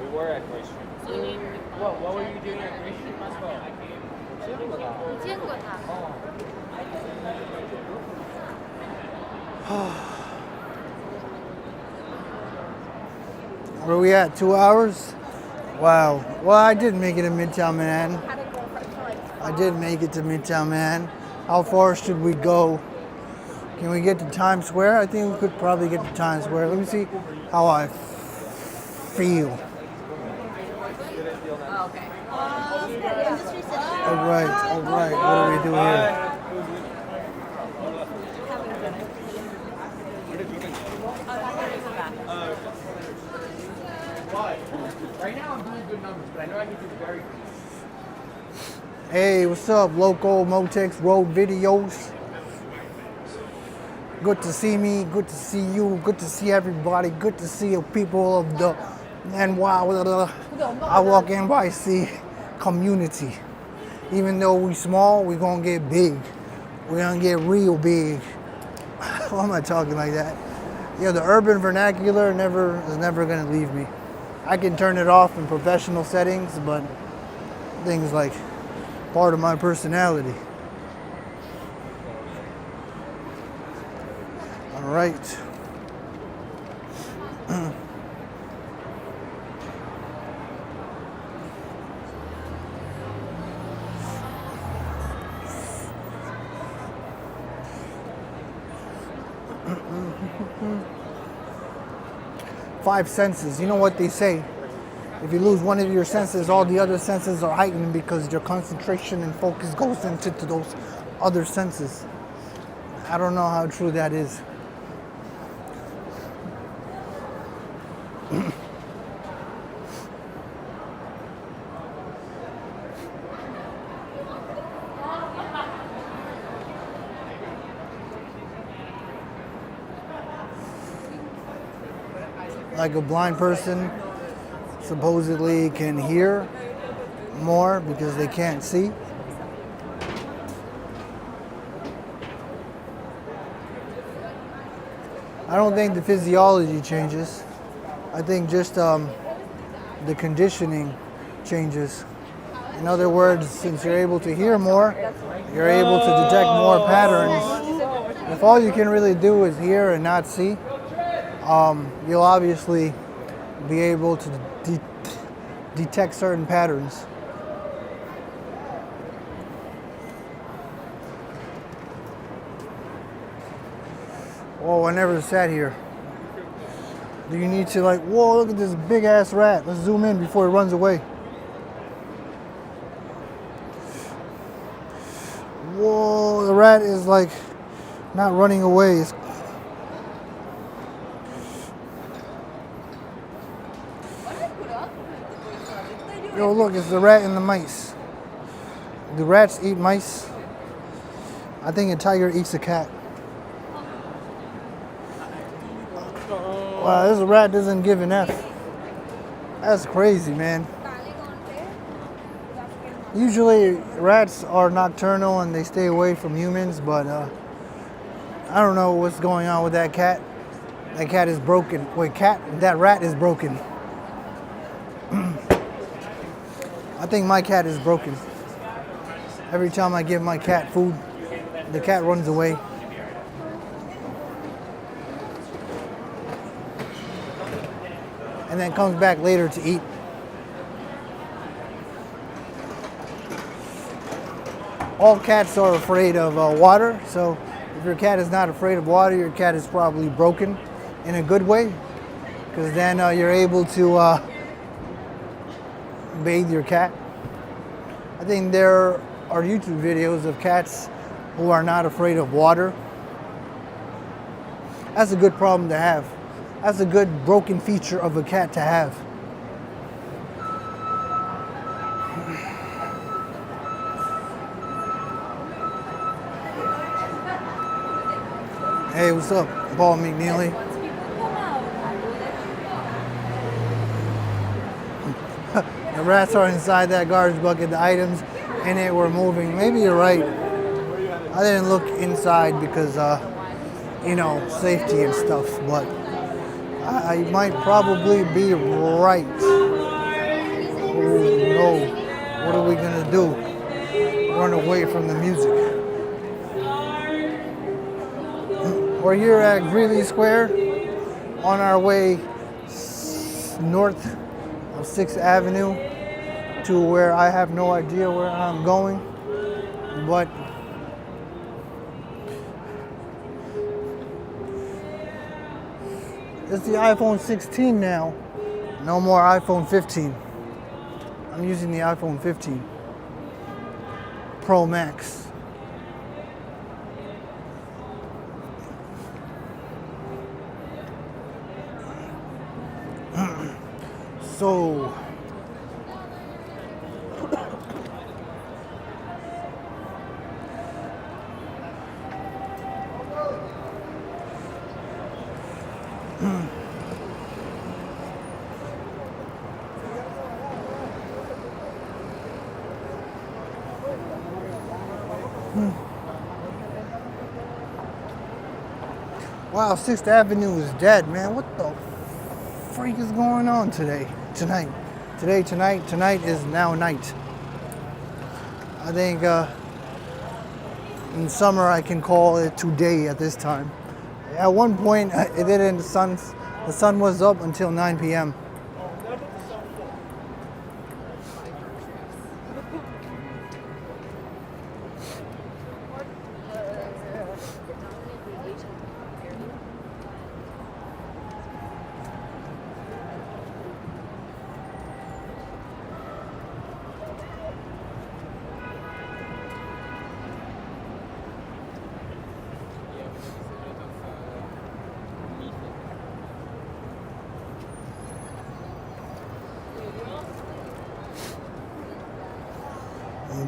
We were at Grace Street. What were you doing at Grace Street?
Where are we at? 2 hours? Wow. Well, I did make it to Midtown Manhattan. I did make it to Midtown Manhattan. How far should we go? Can we get to Times Square? I think we could probably get to Times Square. Let me see how I feel.
Okay.
All right. What do we do here?
Right now I'm doing good numbers, but I know I can do very good.
Hey, what's up, local Motex Road videos? Good to see me, good to see you, good to see everybody, good to see the people of the I walk NYC community. Even though we small, we gonna get big. We're gonna get real big. Why am I talking like that? You know, the urban vernacular is never gonna leave me. I can turn it off in professional settings, but things like part of my personality. All right. 5 senses. You know what they say? If you lose one of your senses, all the other senses are heightened because your concentration and focus goes into those other senses. I don't know how true that is. Like a blind person supposedly can hear more because they can't see. I don't think the physiology changes. I think just the conditioning changes. In other words, since you're able to hear more, you're able to detect more patterns. If all you can really do is hear and not see, you'll obviously be able to detect certain patterns. Whoa, I never sat here. Do you need to like, whoa, look at this big ass rat. Let's zoom in before it runs away. Whoa, the rat is like not running away. It's Yo, look, it's the rat and the mice. Do rats eat mice? I think a tiger eats a cat. Wow, this rat doesn't give an F. That's crazy, man. Usually rats are nocturnal and they stay away from humans, but I don't know what's going on with that cat. That cat is broken. Wait, that rat is broken. I think my cat is broken. Every time I give my cat food, the cat runs away. And then comes back later to eat. All cats are afraid of water, so if your cat is not afraid of water, your cat is probably broken in a good way, because then you're able to bathe your cat. I think there are YouTube videos of cats who are not afraid of water. That's a good problem to have. That's a good broken feature of a cat to have. Hey, what's up, Paul McNeely? The rats are inside that garbage bucket, the items in it were moving. Maybe you're right. I didn't look inside because, you know, safety and stuff, but I might probably be right. Oh no, what are we gonna do? Run away from the music. We're here at Greeley Square on our way north of 6th Avenue to where I have no idea where I'm going, but it's the iPhone 16 now, no more iPhone 15. I'm using the iPhone 15 Pro Max. So wow, 6th Avenue is dead, man. What the freak is going on tonight? Tonight is now night. I think in summer I can call it today at this time. At one point it didn't. The sun was up until 9 p.m.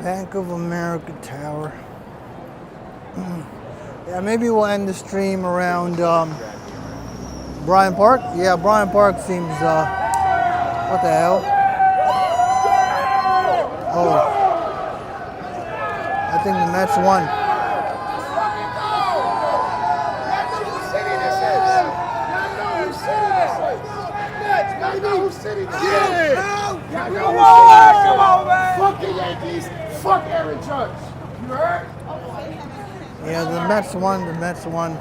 Bank of America Tower. Yeah, maybe we'll end the stream around Bryant Park. Yeah, Bryant Park seems, what the hell? Oh, I think the Mets won.
Come on, man! Fuck the Yankees! Fuck Aaron Judge! You heard?
Yeah, the Mets won. The Mets won.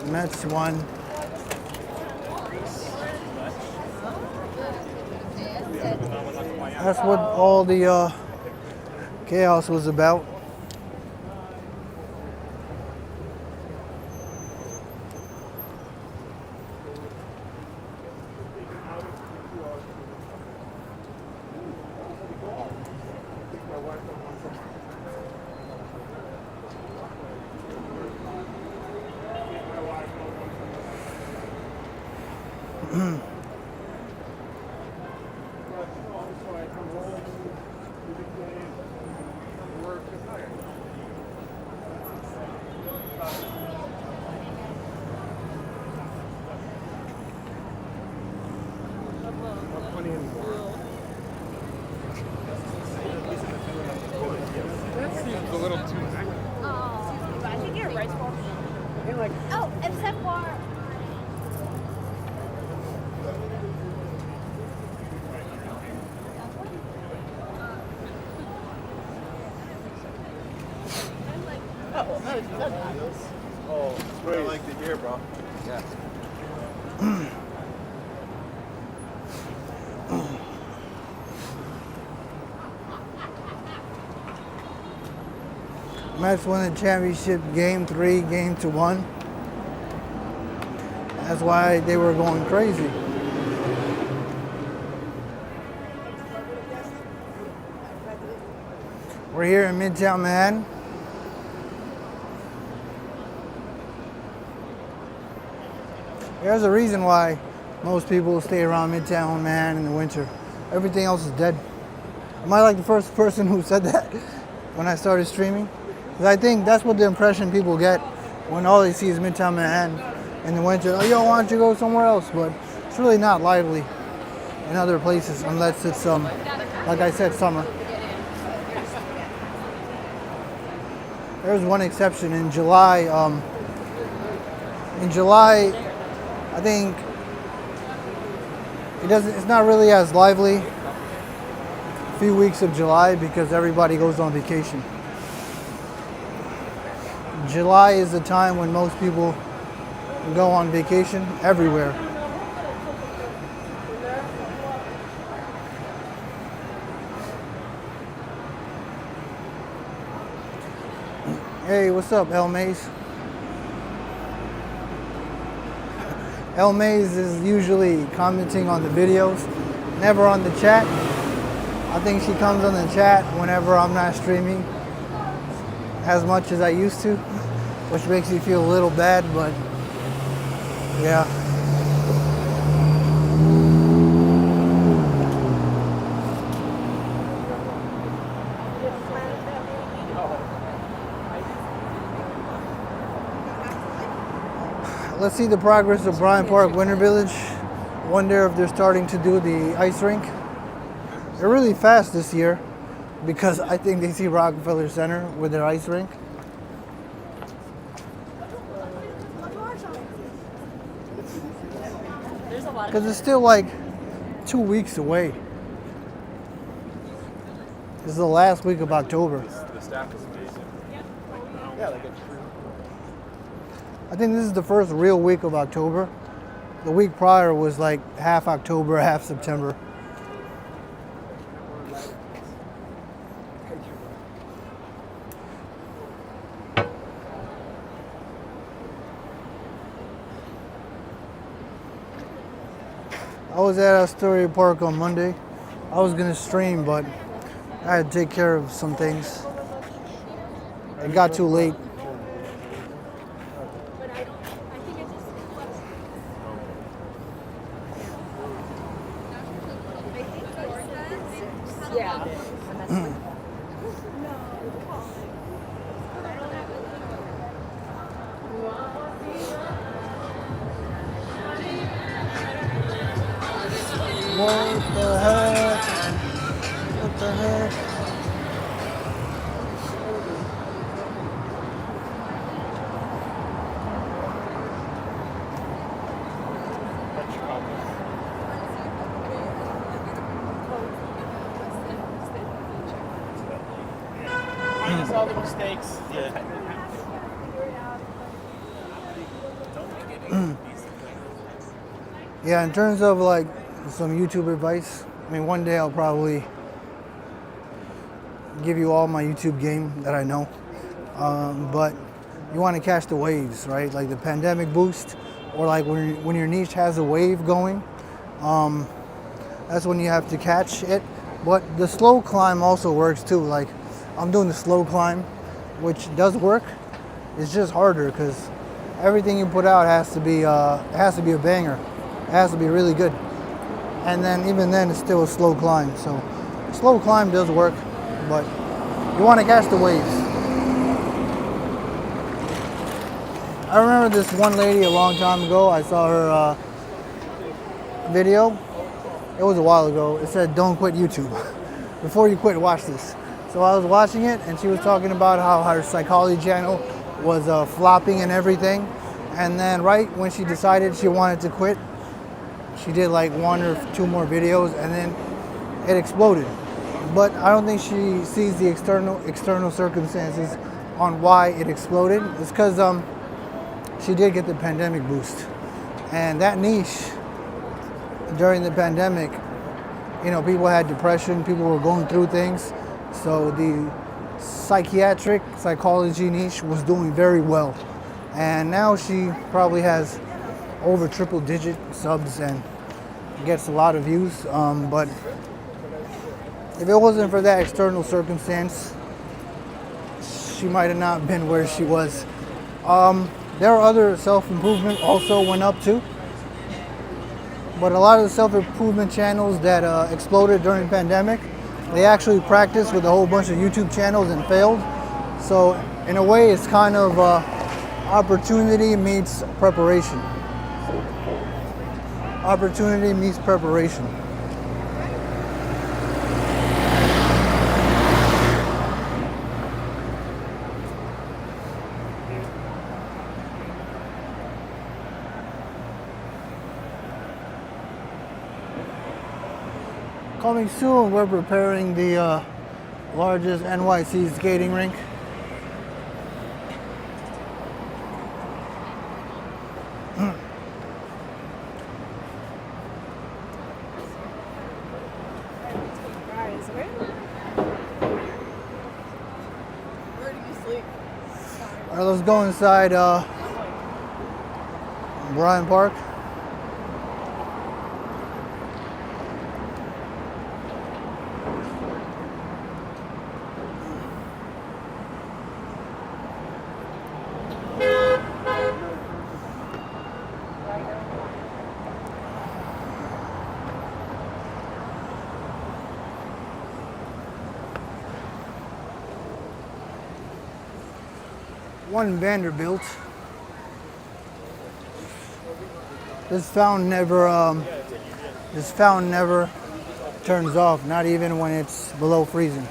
The Mets won. That's what all the chaos was about.
a little too.
Oh, I think you're right.
Oh, except for.
Oh, it's what I like to hear, bro.
Yeah.
Mets won the championship game 3, game to 1. That's why they were going crazy. We're here in Midtown Manhattan. There's a reason why most people stay around Midtown Manhattan in the winter. Everything else is dead. Am I like the first person who said that when I started streaming? Because I think that's what the impression people get when all they see is Midtown Manhattan in the winter. Oh, yo, why don't you go somewhere else? But it's really not lively in other places unless it's, like I said, summer. There's one exception in July. I think it's not really as lively a few weeks of July because everybody goes on vacation. July is the time when most people go on vacation everywhere. Hey, what's up, El Maze? El Maze is usually commenting on the videos, never on the chat. I think she comes on the chat whenever I'm not streaming as much as I used to, which makes me feel a little bad, but yeah. Let's see the progress of Bryant Park Winter Village. Wonder if they're starting to do the ice rink. They're really fast this year because I think they see Rockefeller Center with their ice rink. Because it's still like 2 weeks away. This is the last week of October.
The staff is amazing.
Yeah, like a true.
I think this is the first real week of October. The week prior was like half October, half September. I was at Astoria Park on Monday. I was gonna stream, but I had to take care of some things. It got too late. What the heck? What the heck?
Minus all the mistakes.
Yeah, in terms of like some YouTube advice, I mean, one day I'll probably give you all my YouTube game that I know. But you want to catch the waves, right? Like the pandemic boost, or like when your niche has a wave going, that's when you have to catch it. But the slow climb also works too. Like I'm doing the slow climb, which does work. It's just harder because everything you put out has to be a banger. It has to be really good. And then even then it's still a slow climb. So slow climb does work, but you want to catch the waves. I remember this one lady a long time ago. I saw her video. It was a while ago. It said, "Don't quit YouTube. Before you quit, watch this." So So I was watching it, and she was talking about how her psychology channel was flopping and everything. And then right when she decided she wanted to quit, she did like 1 or 2 more videos, and then it exploded. But I don't think she sees the external circumstances on why it exploded. It's because she did get the pandemic boost, and that niche during the pandemic, you know, people had depression, people were going through things, so the psychology niche was doing very well, and now she probably has over triple-digit subs and gets a lot of views. But if it wasn't for that external circumstance, she might have not been where she was. There are other self-improvement also went up too. But a lot of the self-improvement channels that exploded during the pandemic, they actually practiced with a whole bunch of YouTube channels and failed. So in a way, it's kind of opportunity meets preparation. Opportunity meets preparation. Coming soon, we're preparing the largest NYC skating rink.
Guys, where do you sleep?
All right, let's go inside Bryant Park. One Vanderbilt. This fountain never turns off, not even when it's below freezing,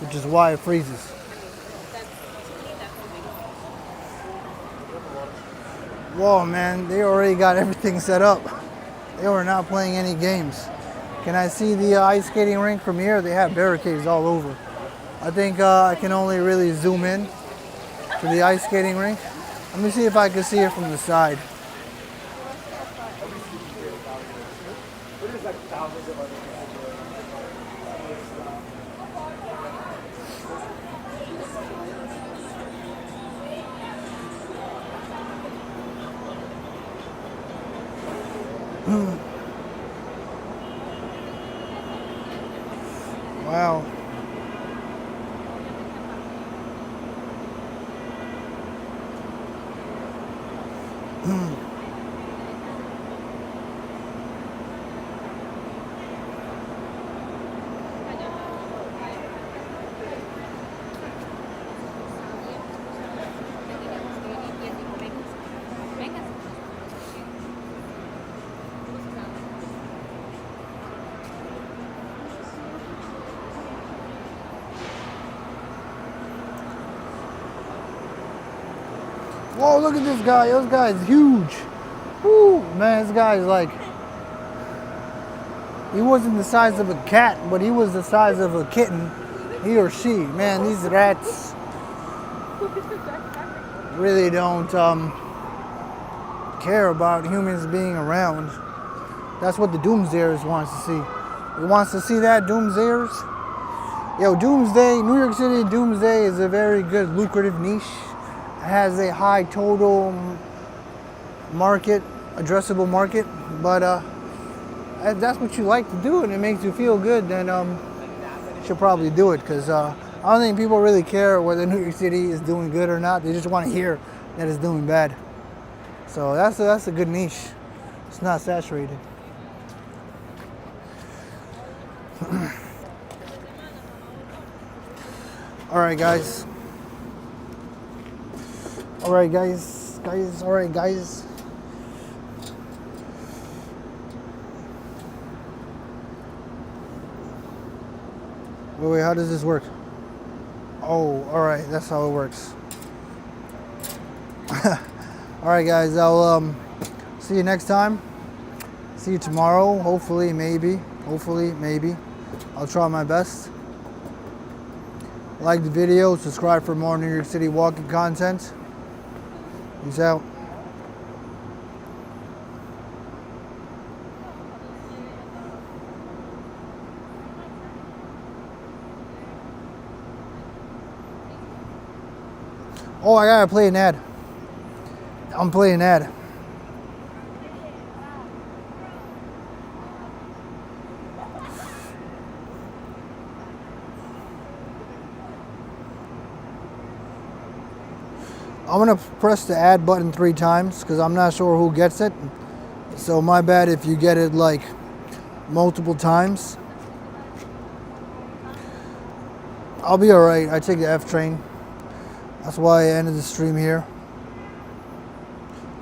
which is why it freezes. Whoa, man, they already got everything set up. They were not playing any games. Can I see the ice skating rink from here? They have barricades all over. I think I can only really zoom in to the ice skating rink. Let me see if I can see it from the side. Wow. Whoa, look at this guy. This guy is huge. Woo, man, this guy is like, he wasn't the size of a cat, but he was the size of a kitten, he or she. Man, these rats really don't care about humans being around. That's what the doomsayers wants to see. He wants to see that, doomsayers? Yo, doomsday, New York City doomsday is a very good lucrative niche. It has a high total market, addressable market, but if that's what you like to do and it makes you feel good, then you should probably do it, because I don't think people really care whether New York City is doing good or not. They just want to hear that it's doing bad. So that's a good niche. It's not saturated. All right, guys. All right, guys. All right, guys. Wait, how does this work? Oh, all right. That's how it works. All right, guys. I'll see you next time. See you tomorrow. Hopefully, maybe. Hopefully, maybe. I'll try my best. Like the video. Subscribe for more New York City walking content. Peace out. Oh, I gotta play an ad. I'm playing an ad. I'm gonna press the add button 3 times because I'm not sure who gets it. So my bad if you get it like multiple times. I'll be alright. I take the F train. That's why I ended the stream here.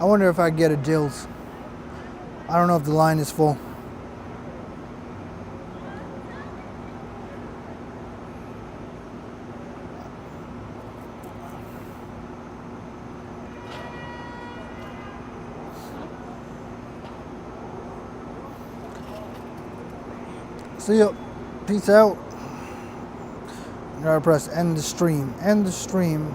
I wonder if I get a Dills. I don't know if the line is full. See ya. Peace out. I gotta press end the stream. End the stream.